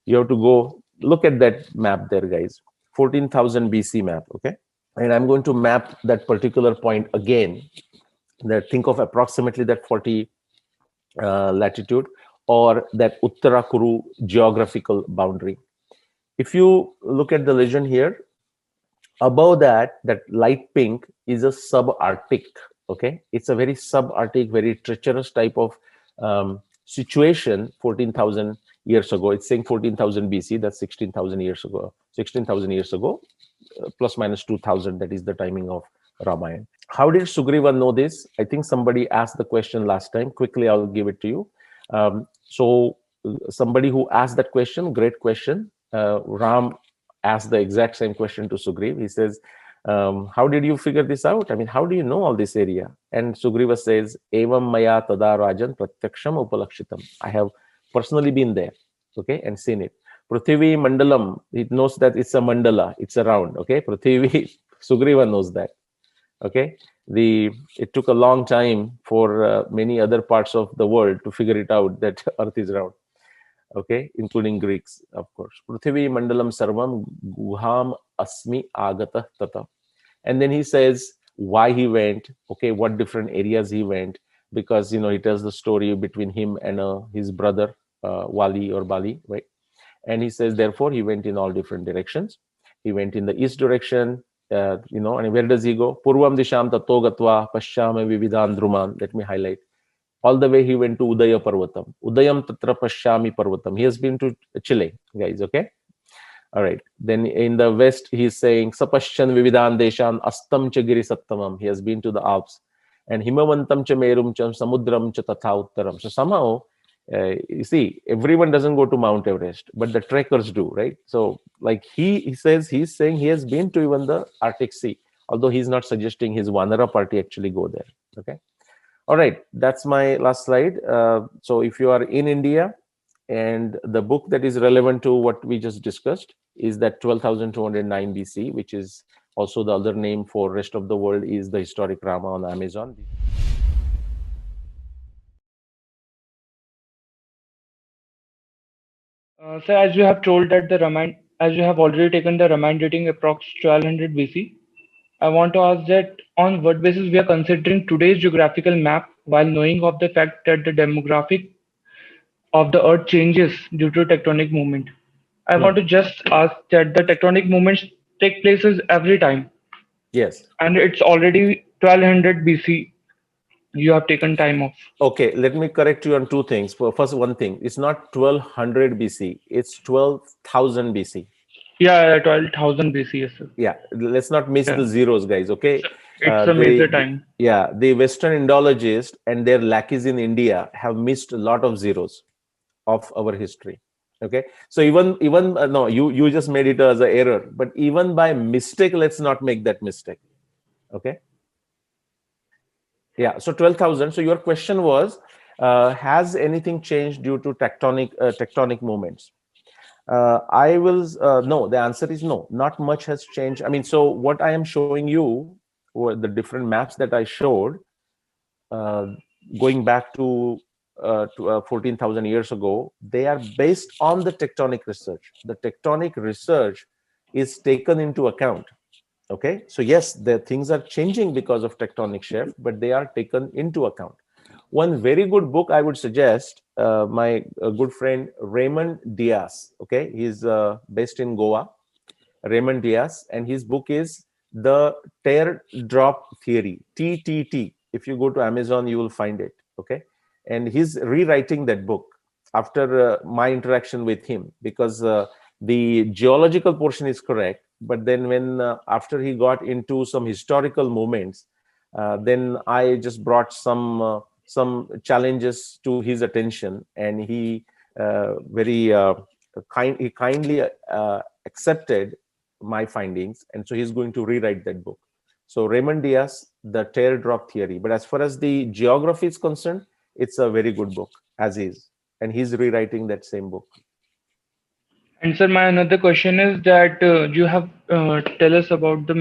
you have to go look at that map there, guys. 14,000 BC map, okay? And I'm going to map that particular point again. Think of approximately that 40 latitude or that Uttara Kuru geographical boundary. If you look at the legend here, above that light pink is a subarctic. Okay, it's a very subarctic, very treacherous type of situation. 14,000 years ago, it's saying 14,000 BC. That's 16,000 years ago. 16,000 years ago, plus minus 2,000. That is the timing of Ramayana. How did Sugriva know this? I think somebody asked the question last time. Quickly, I'll give it to you. So somebody who asked that question, great question. Ram asked the exact same question to Sugriva. He says, how did you figure this out? I mean, how do you know all this area? And Sugriva says, Evam maya tada rajan pratyaksham upalakshitam. I have personally been there, okay, and seen it. Prithvi mandalam, it knows that it's a mandala, it's a round, okay. Prithvi, Sugriva knows that, okay. It took a long time for many other parts of the world to figure it out that Earth is round. Okay, including Greeks, of course. Prithvi mandalam sarvam guham asmi agata tata. And then he says why he went, okay, what different areas he went, because, he tells the story between him and his brother, Wali or Bali, right? And he says, therefore, he went in all different directions. He went in the east direction, and where does he go? Purvam disham tato gatva paschame vividhan druman. Let me highlight. All the way he went to Udaya Parvatam. Udayam tatra pashyami Parvatam. He has been to Chile, guys, okay? All right. Then in the west, he's saying, Sapashchan Vividan Deshan Astam Chagiri Sattamam. He has been to the Alps. and himavantam cha merum cha samudram cha tatha uttaram. So somehow, you see, everyone doesn't go to Mount Everest, but the trekkers do, right? So like he says, he's saying he has been to even the Arctic Sea, although he's not suggesting his Vanara party actually go there. Okay. All right, that's my last slide. So if you are in India, and the book that is relevant to what we just discussed is that 12,209 BC, which is also the other name for rest of the world, is the Historic Rama on Amazon. So as you have told that as you have already taken the Ramayana dating approx 1200 BC, I want to ask that on what basis we are considering today's geographical map while knowing of the fact that the demographic of the earth changes due to tectonic movement. I want to just ask that the tectonic movements take places every time, Yes. and it's already 1200 BC. You have taken time off. Okay, let me correct you on two things. First, one thing, it's not 1200 BC, it's 12,000 BC. Yeah, 12,000 BC, yes, sir. Yeah, let's not miss Yeah. the zeros, guys. Okay. It's a major time. Yeah, the Western Indologists and their lackeys in India have missed a lot of zeros of our history. Okay, so even no, you just made it as an error, but even by mistake, let's not make that mistake. Okay. Yeah, so 12,000. So your question was, has anything changed due to tectonic movements? I will no. The answer is no. Not much has changed. I mean, so what I am showing you were the different maps that I showed, going back to 14,000 years ago. They are based on the tectonic research. The tectonic research is taken into account. Okay, so yes, the things are changing because of tectonic shift, but they are taken into account. One very good book I would suggest, my good friend Raymond Diaz. Okay, he's based in Goa, Raymond Diaz, and his book is The Teardrop Theory, TTT. If you go to Amazon, you will find it. Okay, and he's rewriting that book after my interaction with him, because the geological portion is correct, but then when after he got into some historical moments, then I just brought some challenges to his attention, and he he kindly accepted my findings, and so he's going to rewrite that book. So Raymond Diaz, The Teardrop Theory. But as far as the geography is concerned, it's a very good book as is, and he's rewriting that same book. And sir, my another question is that you have tell us about the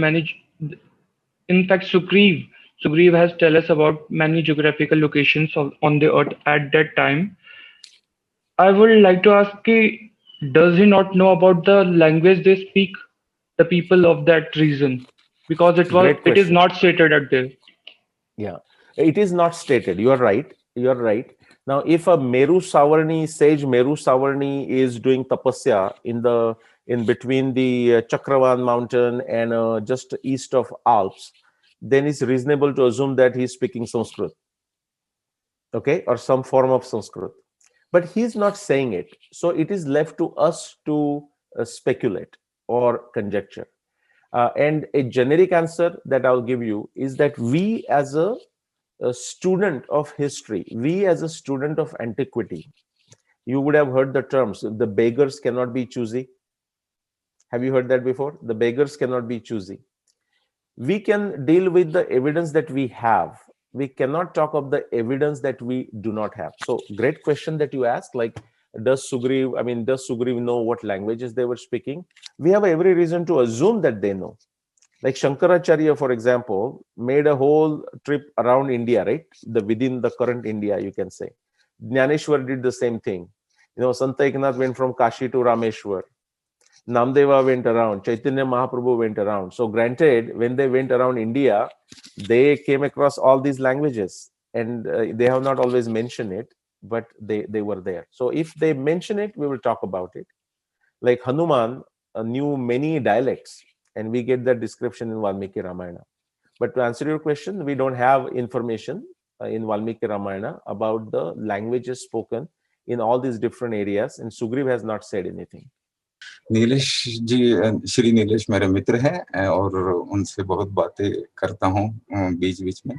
In fact, Sugriv has tell us about many geographical locations on the earth at that time. I would like to ask, does he not know about the language they speak, the people of that region? Because Great it is question. not stated at there. Yeah, it is not stated. You are right. You are right. Now, if a Meru Savarni, sage Meru Savarni, is doing tapasya in between the Chakravan mountain and just east of Alps, then it's reasonable to assume that he's speaking Sanskrit, okay, or some form of Sanskrit. But he's not saying it, so it is left to us to speculate or conjecture. And a generic answer that I'll give you is that we, as a student of history, we as a student of antiquity, you would have heard the terms, the beggars cannot be choosy. Have you heard that before? The beggars cannot be choosy. We can deal with the evidence that we have. We cannot talk of the evidence that we do not have. So great question that you asked, like, does Sugriv know what languages they were speaking? We have every reason to assume that they know. Like Shankaracharya, for example, made a whole trip around India, right? Within the current India, you can say. Jnaneshwar did the same thing. Santa Eknath went from Kashi to Rameshwar. Namdeva went around, Chaitanya Mahaprabhu went around. So granted, when they went around India, they came across all these languages, and they have not always mentioned it, but they were there. So if they mention it, we will talk about it. Like Hanuman knew many dialects, and we get that description in Valmiki Ramayana. But to answer your question, we don't have information in Valmiki Ramayana about the languages spoken in all these different areas, and Sugriv has not said anything. Nilesh जी, श्री नीलेश मेरे मित्र हैं और उनसे बहुत बातें करता हूँ बीच बीच में।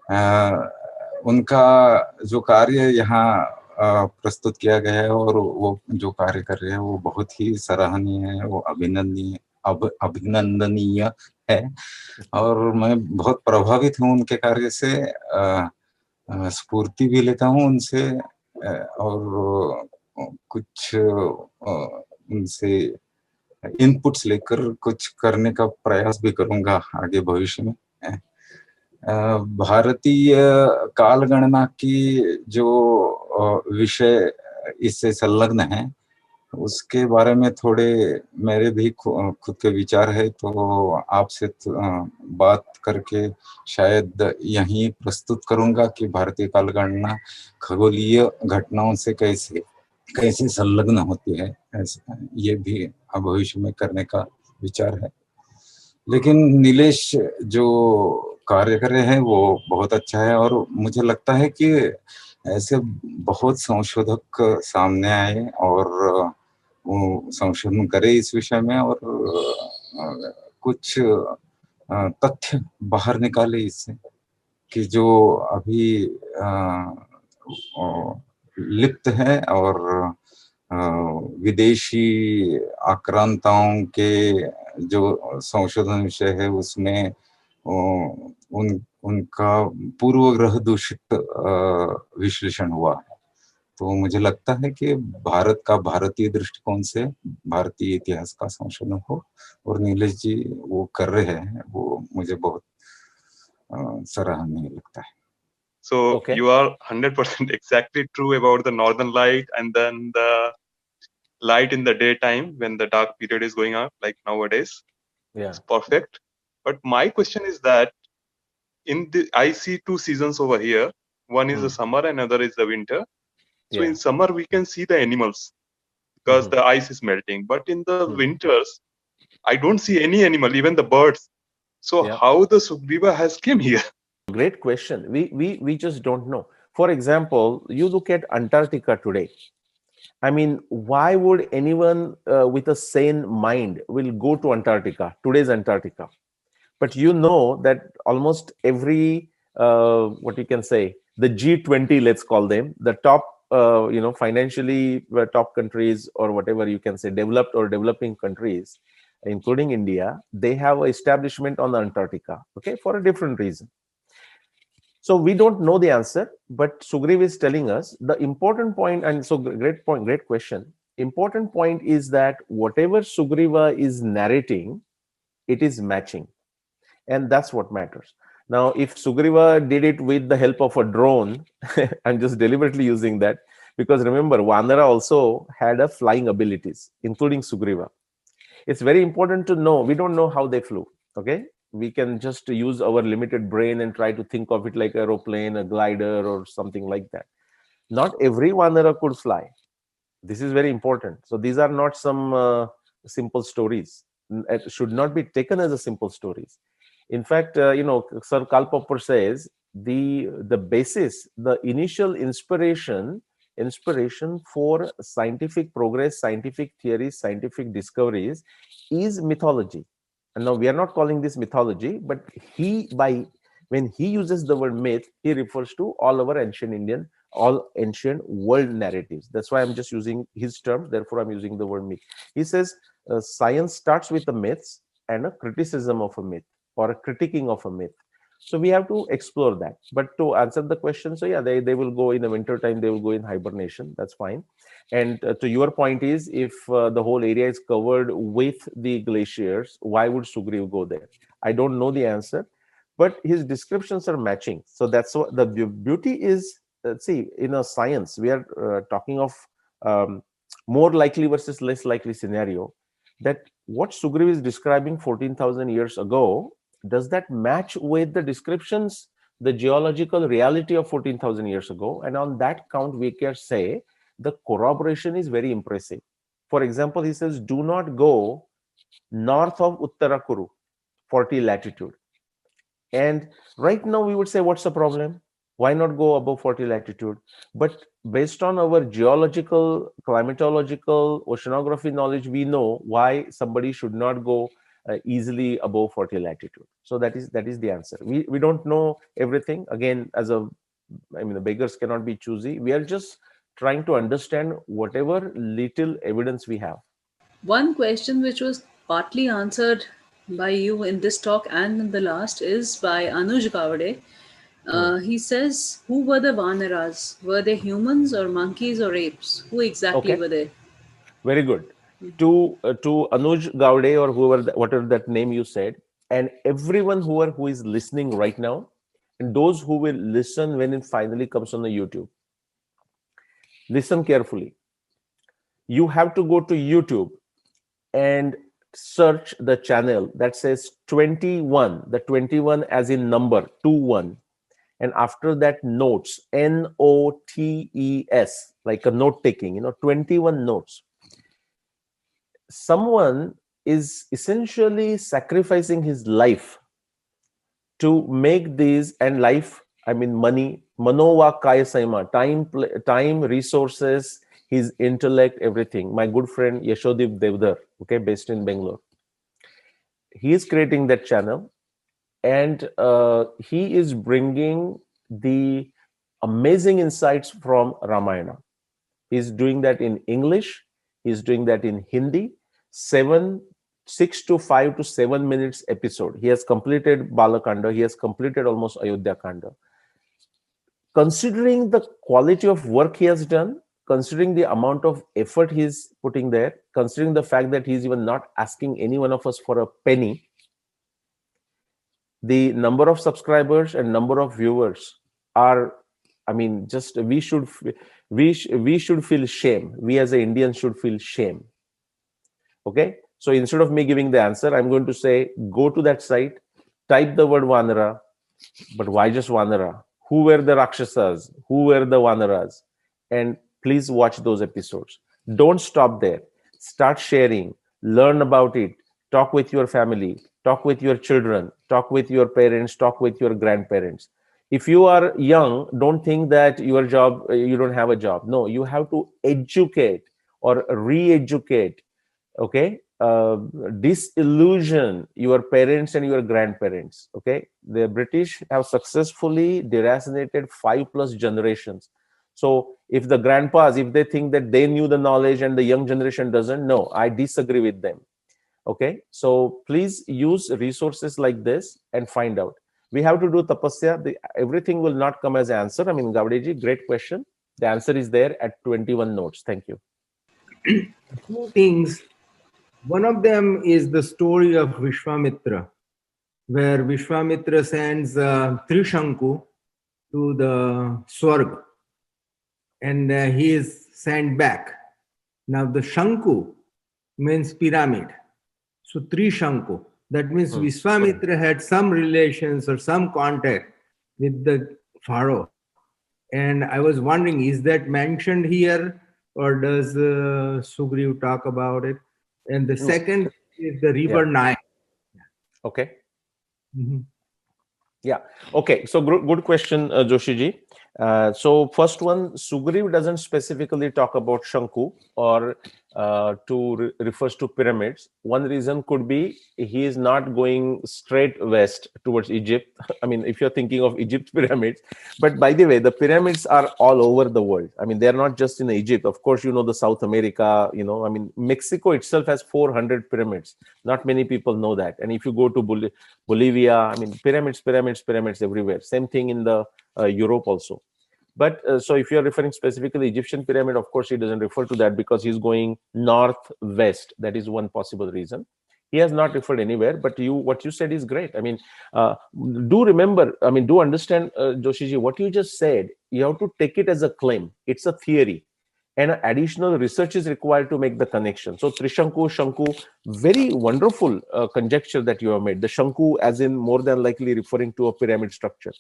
उनका जो कार्य यहाँ प्रस्तुत किया गया है और वो जो कार्य कर रहे हैं वो बहुत ही सराहनीय है, वो अभिनंदनीय है और मैं बहुत प्रभावित हूँ उनके कार्य से, स्फूर्ति भी लेता हूँ उनसे और कुछ उनसे इनपुट्स लेकर कुछ करने का प्रयास भी करूंगा आगे भविष्य में। भारतीय कालगणना की जो विषय इससे संलग्न है उसके बारे में थोड़े मेरे भी खुद के विचार है, तो आपसे बात करके शायद यहीं प्रस्तुत करूंगा कि भारतीय कालगणना खगोलीय घटनाओं से कैसे कैसे संलग्न होती है, ये भी भविष्य में करने का विचार है। लेकिन नीलेश जो कार्य कर रहे हैं वो बहुत अच्छा है और मुझे लगता है कि ऐसे बहुत संशोधक सामने आए और वो संशोधन करे इस विषय में और कुछ तथ्य बाहर निकाले इससे कि जो अभी लिप्त है और विदेशी आक्रांताओं के जो संशोधन विषय है उसमें उनका पूर्वग्रह दूषित विश्लेषण हुआ है। तो मुझे लगता है कि भारत का भारतीय दृष्टिकोण से भारतीय इतिहास का संशोधन हो और नीलेश जी वो कर रहे हैं, वो मुझे बहुत सराहनीय लगता है। So you are 100% exactly true about the northern light and then the light in the daytime when the dark period is going on, like nowadays. Yeah, it's perfect. But my question is that I see two seasons over here. One is the summer and another is the winter. So in summer we can see the animals because the ice is melting. But in the winters, I don't see any animal, even the birds. So how the Sugriva has came here? Great question. We just don't know. For example, you look at Antarctica today. I mean, why would anyone with a sane mind will go to Antarctica, today's Antarctica? But you know that almost every, what you can say, the G20, let's call them, the top, financially top countries or whatever you can say, developed or developing countries, including India, they have an establishment on Antarctica, okay, for a different reason. So we don't know the answer, but Sugriv is telling us the important point, and so great point, great question. Important point is that whatever Sugriva is narrating, it is matching. And that's what matters. Now, if Sugriva did it with the help of a drone, I'm just deliberately using that because remember, Vanara also had a flying abilities, including Sugriva. It's very important to know, we don't know how they flew, okay? We can just use our limited brain and try to think of it like an aeroplane, a glider, or something like that. Not every Vanara could fly. This is very important. So these are not some simple stories. It should not be taken as a simple stories. In fact, Sir Karl Popper says the basis, the initial inspiration for scientific progress, scientific theories, scientific discoveries is mythology. And now we are not calling this mythology, but when he uses the word myth, he refers to all our all ancient world narratives. That's why I'm just using his terms. Therefore, I'm using the word myth. He says science starts with the myths and a criticism of a myth or a critiquing of a myth. So we have to explore that. But to answer the question, so yeah, they will go in the winter time, they will go in hibernation. That's fine. And to your point is, if the whole area is covered with the glaciers, why would Sugriv go there? I don't know the answer, but his descriptions are matching. So that's what the beauty is. See, in a science, we are talking of more likely versus less likely scenario. That what Sugriv is describing 14,000 years ago, does that match with the descriptions, the geological reality of 14,000 years ago? And on that count, we can say the corroboration is very impressive. For example, he says, do not go north of Uttarakuru, 40 latitude. And right now we would say, what's the problem? Why not go above 40 latitude? But based on our geological, climatological, oceanography knowledge, we know why somebody should not go easily above 40 latitude. So that is the answer. We don't know everything. Again, the beggars cannot be choosy. We are just trying to understand whatever little evidence we have. One question which was partly answered by you in this talk and in the last is by Anuj Gavade. He says, who were the Vanaras? Were they humans or monkeys or apes? Who exactly Okay. were they? Very good. To Anuj Gaude or whoever, whatever that name you said, and everyone who is listening right now, and those who will listen when it finally comes on the YouTube, listen carefully. You have to go to YouTube and search the channel that says 21, the 21 as in number 21, and after that notes, NOTES, like a note taking, 21 notes. Someone is essentially sacrificing his life to make these, and life, money, manova kaya saima, time, resources, his intellect, everything. My good friend Yashodip Devdar, okay, based in Bangalore, he is creating that channel, and he is bringing the amazing insights from Ramayana. He's doing that in English, he's doing that in Hindi, 6 to 5 to 7 minutes episode. He has completed Balakanda, he has completed almost Ayodhya Kanda. Considering the quality of work he has done, considering the amount of effort he's putting there, considering the fact that he's even not asking any one of us for a penny, the number of subscribers and number of viewers are, we should feel shame. We as an Indian should feel shame. Okay, so instead of me giving the answer, I'm going to say, go to that site, type the word Vanara. But why just Vanara? Who were the Rakshasas? Who were the Vanaras? And please watch those episodes. Don't stop there. Start sharing, learn about it, talk with your family, talk with your children, talk with your parents, talk with your grandparents. If you are young, don't think that your job, you don't have a job. No, you have to educate or re-educate, okay, disillusion your parents and your grandparents. Okay, the British have successfully deracinated 5+ generations. So if the grandpas, if they think that they knew the knowledge and the young generation doesn't, no, I disagree with them. Okay, so please use resources like this and find out. We have to do tapasya. Everything will not come as an answer. Gaudeji, great question. The answer is there at 21 notes. Thank you. Two things. One of them is the story of Vishwamitra, where Vishwamitra sends Trishanku to the Swarg, and he is sent back. Now the Shanku means pyramid. So Trishanku, that means Vishwamitra had some relations or some contact with the pharaoh. And I was wondering, is that mentioned here, or does Sugriv talk about it? And the second is the river Nile. Okay. Yeah. Okay. So good question, Joshiji. So first one, Sugriv doesn't specifically talk about Shanku or refers to pyramids. One reason could be he is not going straight west towards Egypt. If you're thinking of Egypt pyramids, but by the way, the pyramids are all over the world. They're not just in Egypt. Of course, the South America, Mexico itself has 400 pyramids. Not many people know that. And if you go to Bolivia, pyramids everywhere. Same thing in the Europe also. But so if you're referring specifically Egyptian pyramid, of course, he doesn't refer to that because he's going northwest. That is one possible reason. He has not referred anywhere, but what you said is great. Do remember, do understand, Joshiji, what you just said, you have to take it as a claim. It's a theory. And additional research is required to make the connection. So Trishanku, Shanku, very wonderful conjecture that you have made. The Shanku as in more than likely referring to a pyramid structure.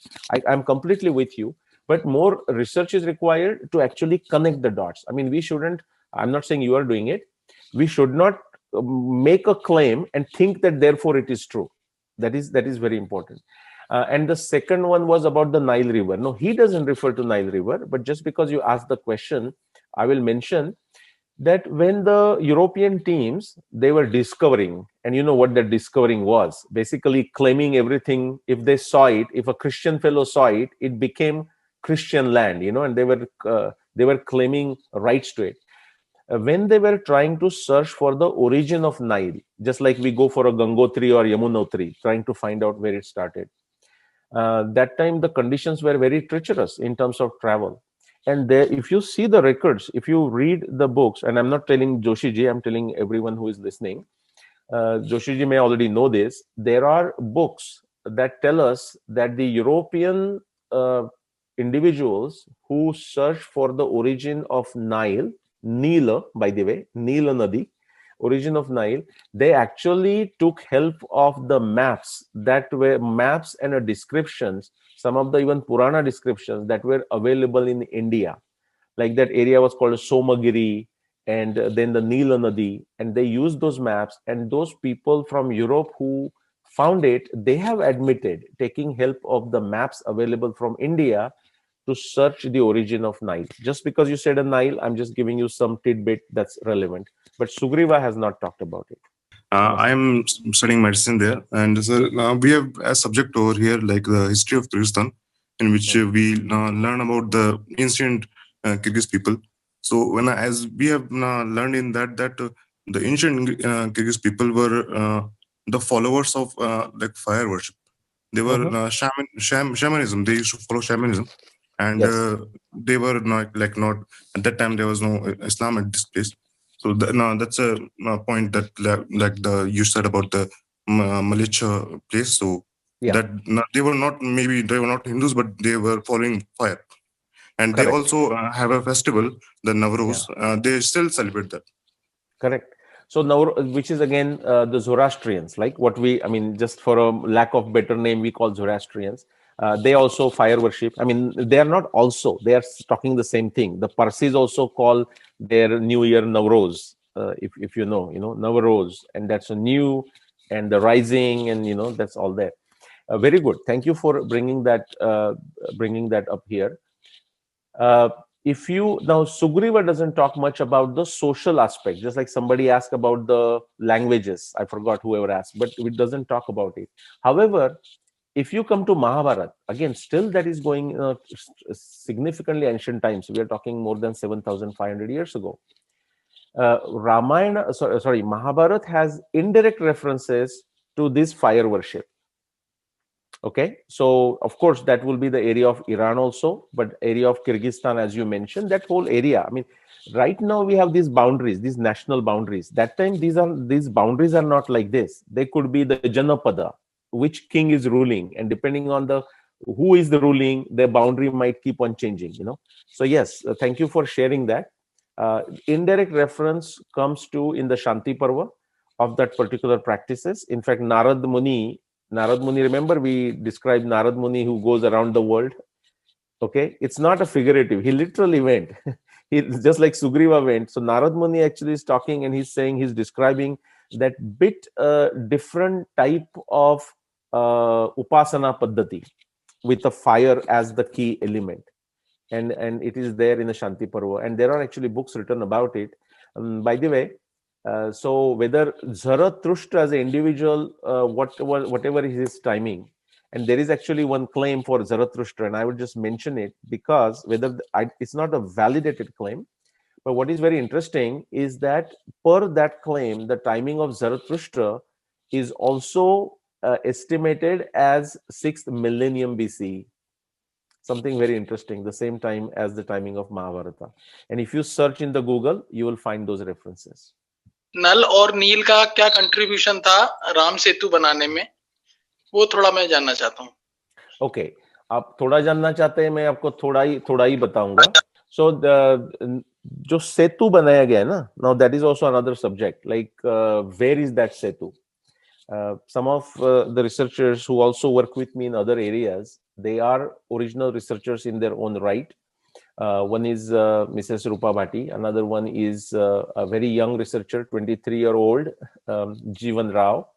I'm completely with you. But more research is required to actually connect the dots. We shouldn't, I'm not saying you are doing it. We should not make a claim and think that therefore it is true. That is very important. And the second one was about the Nile River. No, he doesn't refer to Nile River, but just because you asked the question, I will mention that when the European teams, they were discovering, and you know what that discovering was, basically claiming everything. If they saw it, if a Christian fellow saw it, it became Christian land, you know, and they were claiming rights to it. When they were trying to search for the origin of Nile, just like we go for a Gangotri or Yamunotri, trying to find out where it started. That time the conditions were very treacherous in terms of travel. And there, if you see the records, if you read the books, and I'm not telling Joshi ji, I'm telling everyone who is listening, Joshi ji may already know this, there are books that tell us that the European individuals who search for the origin of Nile, Nila, by the way, Nila Nadi, origin of Nile, they actually took help of the maps that were maps and descriptions, some of the even Purana descriptions that were available in India. Like that area was called Somagiri, and then the Nila Nadi, and they used those maps, and those people from Europe who found it, they have admitted taking help of the maps available from India to search the origin of Nile. Just because you said a Nile, I'm just giving you some tidbit that's relevant. But Sugriva has not talked about it. I am studying medicine there, and so we have a subject over here like the history of Kyrgyzstan, in which we learn about the ancient Kyrgyz people. So when as we have learned in that the ancient Kyrgyz people were the followers of like fire worship. They were shamanism. They used to follow shamanism, and they were not at that time there was no Islam at this place. So that's a point that like you said about the militia place. So that they were not Hindus, but they were following fire, and they also have a festival, the Nowruz. They still celebrate that. Correct. So now, which is again the Zoroastrians, like what I mean, just for a lack of better name, we call Zoroastrians. They also fire worship. I mean, they are not also, they are talking the same thing. The Parsis also call their New Year Nowruz, if you know, Nowruz, and that's a new, and the rising, and that's all there. Very good. Thank you for bringing that up here. If you now, Sugriva doesn't talk much about the social aspect, just like somebody asked about the languages. I forgot whoever asked, but it doesn't talk about it. However, if you come to Mahabharata, again, still that is going significantly ancient times. We are talking more than 7,500 years ago. Mahabharata has indirect references to this fire worship. Okay, so of course that will be the area of Iran also, but area of Kyrgyzstan, as you mentioned, that whole area. I mean, right now we have these boundaries, these national boundaries. That time these boundaries are not like this. They could be the Janapada, which king is ruling, and depending on who is the ruling, their boundary might keep on changing. So yes, thank you for sharing that. Indirect reference comes to in the Shanti Parva of that particular practices. In fact, Narad Muni, remember we described Narad Muni who goes around the world. Okay, it's not a figurative. He literally went. He just like Sugriva went. So Narad Muni actually is talking, and he's describing that bit different type of upasana paddhati with the fire as the key element, and it is there in the Shanti Parva, and there are actually books written about it. By the way, so whether Zarathustra as an individual, whatever is his timing, and there is actually one claim for Zarathustra, and I would just mention it because it's not a validated claim, but what is very interesting is that per that claim, the timing of Zarathustra is also estimated as 6th millennium BCE. Something very interesting, the same time as the timing of Mahabharata. And if you search in the Google, you will find those references. नल और नील का क्या contribution था राम सेतु बनाने में, वो थोड़ा मैं जानना चाहता हूँ. ओके, आप थोड़ा जानना चाहते हैं, मैं आपको थोड़ा ही बताऊंगा. सो जो सेतु बनाया गया है ना, now that is also another subject, like where is that setu. Some of the researchers who also work with me in other areas, they are original researchers in their own right. One is Mrs. Rupa Bhati. Another one is a very young researcher, 23-year-old, Jeevan Rao.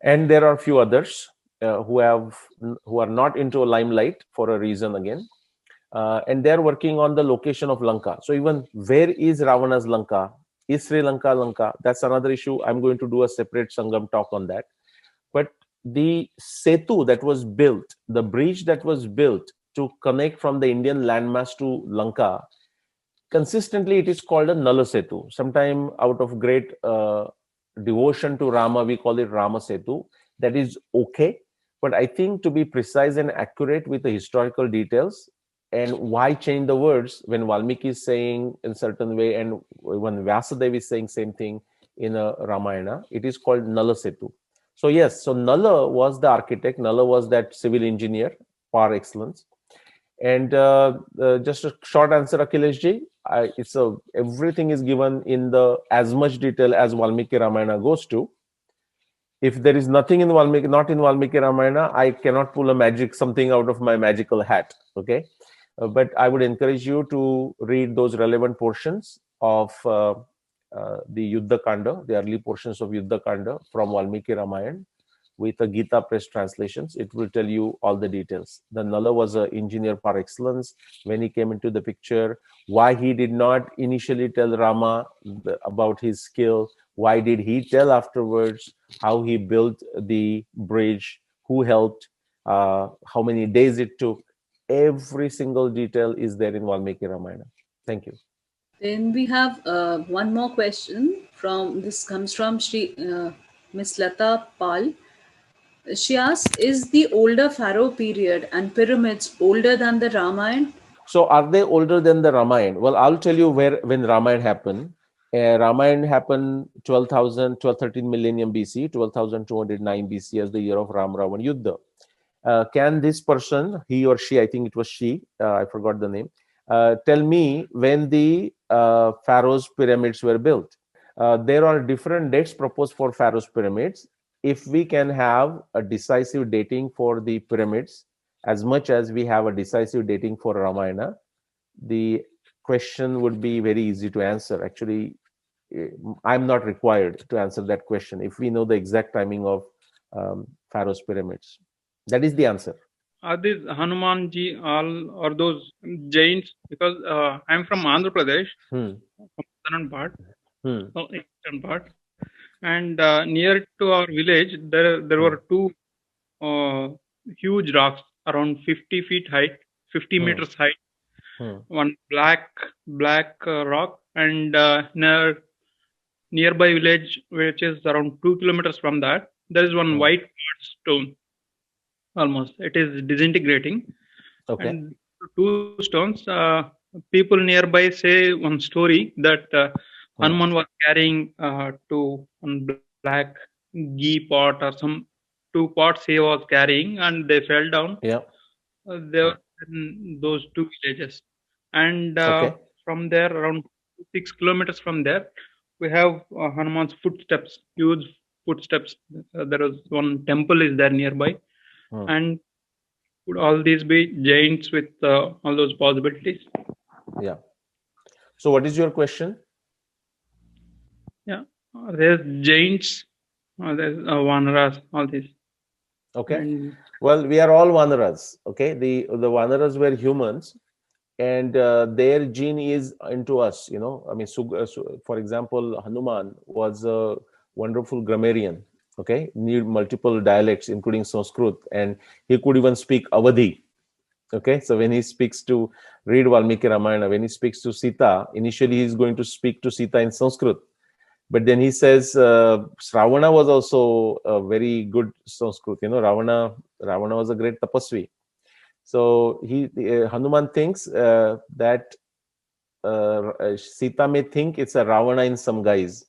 And there are a few others who are not into limelight for a reason again. and they're working on the location of Lanka. So even where is Ravana's Lanka? Is Sri Lanka Lanka? That's another issue. I'm going to do a separate Sangam talk on that. But the setu that was built, the bridge that was built to connect from the Indian landmass to Lanka, consistently it is called a Nala Setu. Sometime out of great devotion to Rama, we call it Rama Setu. That is okay. But I think to be precise and accurate with the historical details, and why change the words when Valmiki is saying in a certain way and when Vyasadeva is saying same thing in a Ramayana, it is called Nala Setu. So yes, so Nala was the architect, Nala was that civil engineer par excellence. And just a short answer, Akhileshji, everything is given in the as much detail as Valmiki Ramayana goes to. If there is nothing in Valmiki, not in Valmiki Ramayana, I cannot pull a magic something out of my magical hat. Okay. But I would encourage you to read those relevant portions of the Yuddha Kanda, the early portions of Yuddha Kanda from Valmiki Ramayana with the Gita Press translations. It will tell you all the details. The Nala was an engineer par excellence when he came into the picture. Why he did not initially tell Rama about his skill? Why did he tell afterwards? How he built the bridge? Who helped? How many days it took? Every single detail is there in Valmiki Ramayana. Thank you. Then we have one more question this comes from Miss Lata Pal. She asks, is the older pharaoh period and pyramids older than the Ramayana? So are they older than the Ramayana? Well, I'll tell you when Ramayana happened. Ramayana happened 1213 millennium BC, 12,209 BC as the year of Ram Ravan Yuddha. Can this person, he or she, I think it was she, I forgot the name, tell me when the Pharaoh's pyramids were built? There are different dates proposed for Pharaoh's pyramids. If we can have a decisive dating for the pyramids, as much as we have a decisive dating for Ramayana, the question would be very easy to answer. Actually, I'm not required to answer that question if we know the exact timing of Pharaoh's pyramids. That is the answer. Are these Hanumanji all or those Jains? Because I'm from Andhra Pradesh, from southern part, eastern part, and near to our village, there were two huge rocks around 50 feet height, 50 meters height. One black rock, and nearby village, which is around 2 kilometers from that, there is one white stone. Almost, it is disintegrating. Okay. And two stones. People nearby say one story that Hanuman was carrying to one black ghee pot or some 2 pots he was carrying, and they fell down. Yeah. They were in those 2 villages, and from there, around 6 kilometers from there, we have Hanuman's footsteps, huge footsteps. There is one temple is there nearby. And could all these be Jains with all those possibilities? Yeah. So what is your question? Yeah, there's Jains, there's Vanaras, all these. Okay. And well, we are all Vanaras. Okay. The Vanaras were humans, and their gene is into us. You know, I mean, for example, Hanuman was a wonderful grammarian. Okay, knew multiple dialects, including Sanskrit, and he could even speak Awadhi. Okay, so when he speaks to read Valmiki Ramayana, when he speaks to Sita, initially he's going to speak to Sita in Sanskrit, but then he says Ravana was also a very good Sanskrit. You know, Ravana was a great tapasvi. So Hanuman thinks that Sita may think it's a Ravana in some guise.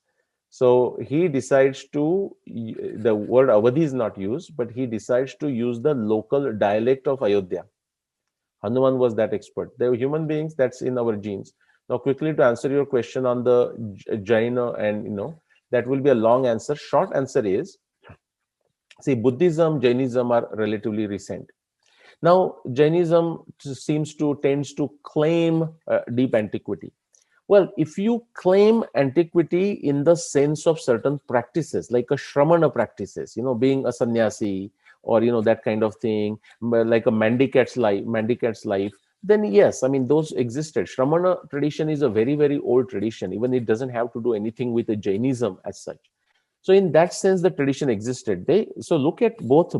So he decides to, the word Awadhi is not used, but he decides to use the local dialect of Ayodhya. Hanuman was that expert. They were human beings, that's in our genes. Now, quickly to answer your question on the Jaina, and that will be a long answer. Short answer is, see, Buddhism, Jainism are relatively recent. Now, Jainism tends to claim deep antiquity. Well, if you claim antiquity in the sense of certain practices, like a Shramana practices, being a sannyasi, or that kind of thing, like a mendicant's life, then yes, I mean, those existed. Shramana tradition is a very, very old tradition. Even it doesn't have to do anything with the Jainism as such. So in that sense, the tradition existed. So look at both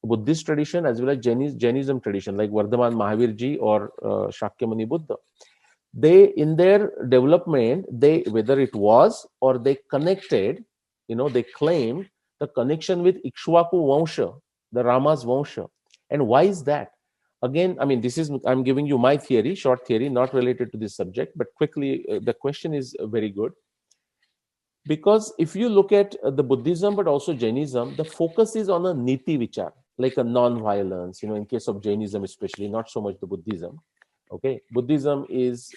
Buddhist tradition as well as Jainism tradition, like Vardhaman Mahavirji or Shakyamuni Buddha. They, in their development, whether it was or they connected, they claimed the connection with Ikshvaku Vansha, the Rama's Vansha. And why is that? Again, I mean, I'm giving you my theory, short theory, not related to this subject, but quickly, the question is very good. Because if you look at the Buddhism, but also Jainism, the focus is on a niti vichar, like a non-violence, in case of Jainism especially, not so much the Buddhism. Okay, Buddhism is,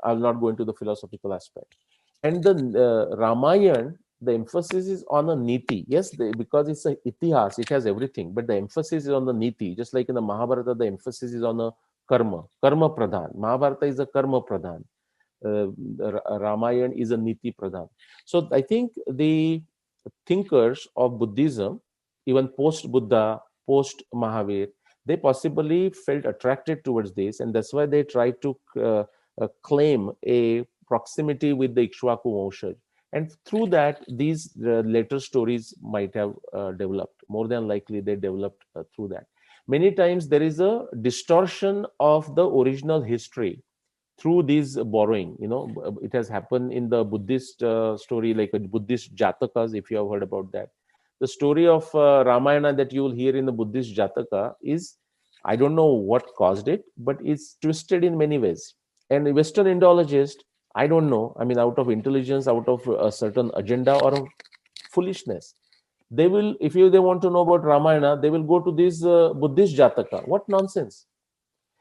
I'll not go into the philosophical aspect. And the Ramayana, the emphasis is on a niti. Yes, because it's a itihas, it has everything, but the emphasis is on the niti. Just like in the Mahabharata, the emphasis is on a karma pradhan. Mahabharata is a karma pradhan. Ramayana is a niti pradhan. So I think the thinkers of Buddhism, even post-Buddha, post-Mahavir, they possibly felt attracted towards this, and that's why they tried to claim a proximity with the Ikshvaku Vanshaj. And through that, these later stories might have developed. More than likely, they developed through that. Many times, there is a distortion of the original history through these borrowing. It has happened in the Buddhist story, like a Buddhist Jatakas, if you have heard about that. The story of Ramayana that you will hear in the Buddhist Jataka is, I don't know what caused it, but it's twisted in many ways. And a Western Indologist, I don't know, I mean, out of intelligence, out of a certain agenda or of foolishness, they will, if they want to know about Ramayana, they will go to this Buddhist Jataka. What nonsense.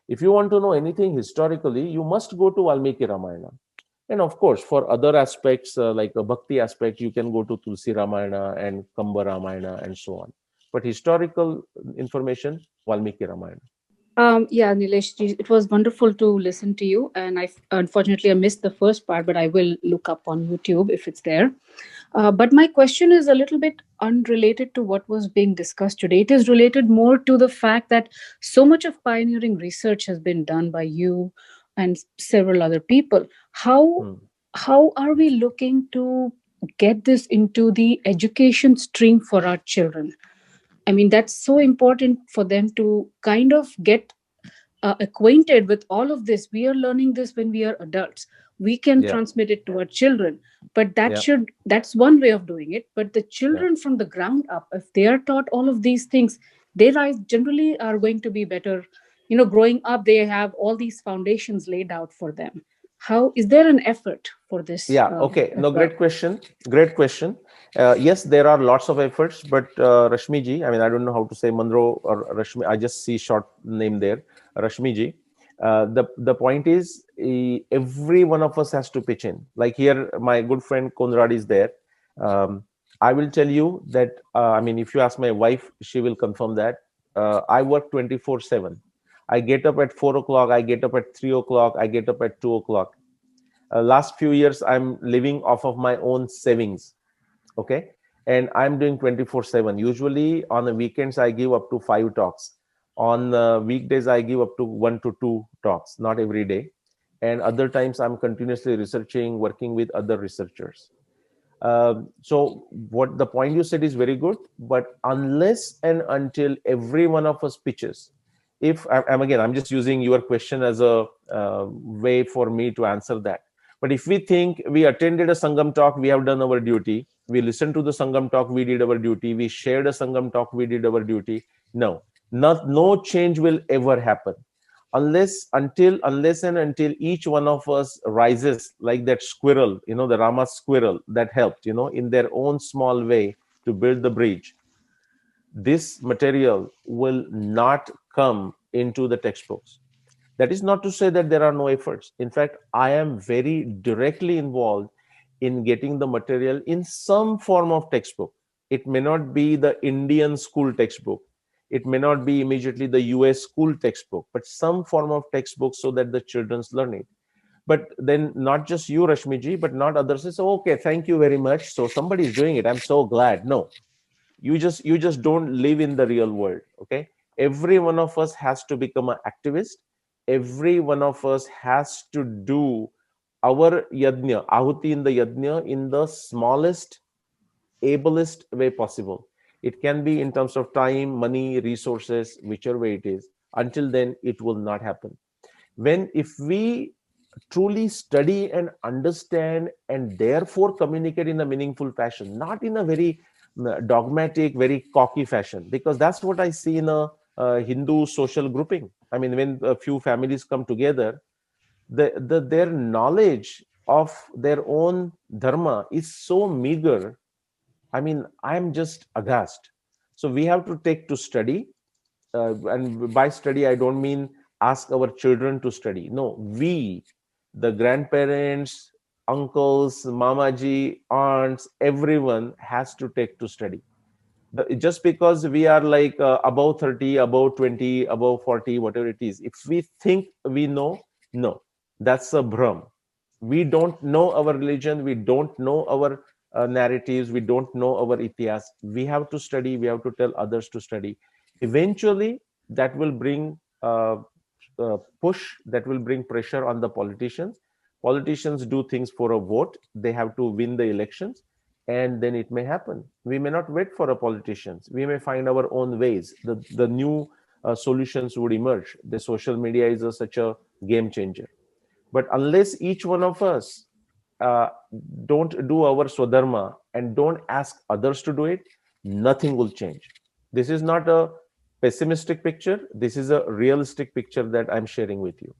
If you want to know anything historically, you must go to Valmiki Ramayana. And of course, for other aspects, like a bhakti aspect, you can go to Tulsi Ramayana and Kamba Ramayana and so on. But historical information, Valmiki Ramayana. Yeah, Nilesh, it was wonderful to listen to you. And unfortunately, I missed the first part, but I will look up on YouTube if it's there. But my question is a little bit unrelated to what was being discussed today. It is related more to the fact that so much of pioneering research has been done by you and several other people. How are we looking to get this into the education stream for our children? I mean, that's so important for them to kind of get acquainted with all of this. We are learning this when we are adults. We can transmit it to our children, but that's one way of doing it. But the children from the ground up, if they are taught all of these things, they generally are going to be better. Growing up, they have all these foundations laid out for them. How is there an effort for this? Okay. No, great question. Great question. Yes, there are lots of efforts, but Rashmi ji, I mean, I don't know how to say Monroe or Rashmi. I just see short name there, Rashmi ji. The point is, every one of us has to pitch in. Like here, my good friend Konrad is there. I will tell you that, I mean, if you ask my wife, she will confirm that. I work 24/7. I get up at 4 o'clock, I get up at 3 o'clock, I get up at 2 o'clock. Last few years, I'm living off of my own savings. Okay. And I'm doing 24/7. Usually on the weekends, I give up to 5 talks. On weekdays, I give up to 1 to 2 talks, not every day. And other times I'm continuously researching, working with other researchers. So what the point you said is very good, but unless and until every one of us pitches, I'm just using your question as a way for me to answer that. But if we think we attended a Sangam talk, we have done our duty. We listened to the Sangam talk, we did our duty. We shared a Sangam talk, we did our duty. No change will ever happen unless and until each one of us rises like that squirrel, the Rama squirrel that helped, in their own small way to build the bridge. This material will not come into the textbooks. That is not to say that there are no efforts. In fact, I am very directly involved in getting the material in some form of textbook. It may not be the Indian school textbook. It may not be immediately the US school textbook, but some form of textbook so that the children's learn it. But then not just you, Rashmi ji, but not others say, okay, thank you very much. So somebody is doing it. I'm so glad. No, you just don't live in the real world. Okay. Every one of us has to become an activist. every one of us has to do our yajna, ahuti in the yajna, in the smallest, ablest way possible. It can be in terms of time, money, resources, whichever way it is. Until then, it will not happen. If we truly study and understand and therefore communicate in a meaningful fashion, not in a very dogmatic, very cocky fashion, because that's what I see in a Hindu social grouping. I mean, when a few families come together, their knowledge of their own dharma is so meager. I mean, I'm just aghast. So we have to take to study. And by study, I don't mean ask our children to study. No, we, the grandparents, uncles, mamaji, aunts, everyone has to take to study. Just because we are like above 30, above 20, above 40, whatever it is, if we think we know, no, that's a bhram. We don't know our religion. We don't know our narratives. We don't know our itias. We have to study. We have to tell others to study. Eventually, that will bring push, that will bring pressure on the politicians. Politicians do things for a vote. They have to win the elections, and then it may happen. We may not wait for a politicians. We may find our own ways. The new solutions would emerge. The social media is such a game changer. But unless each one of us don't do our swadharma and don't ask others to do it, nothing will change. This is not a pessimistic picture. This is a realistic picture that I'm sharing with you.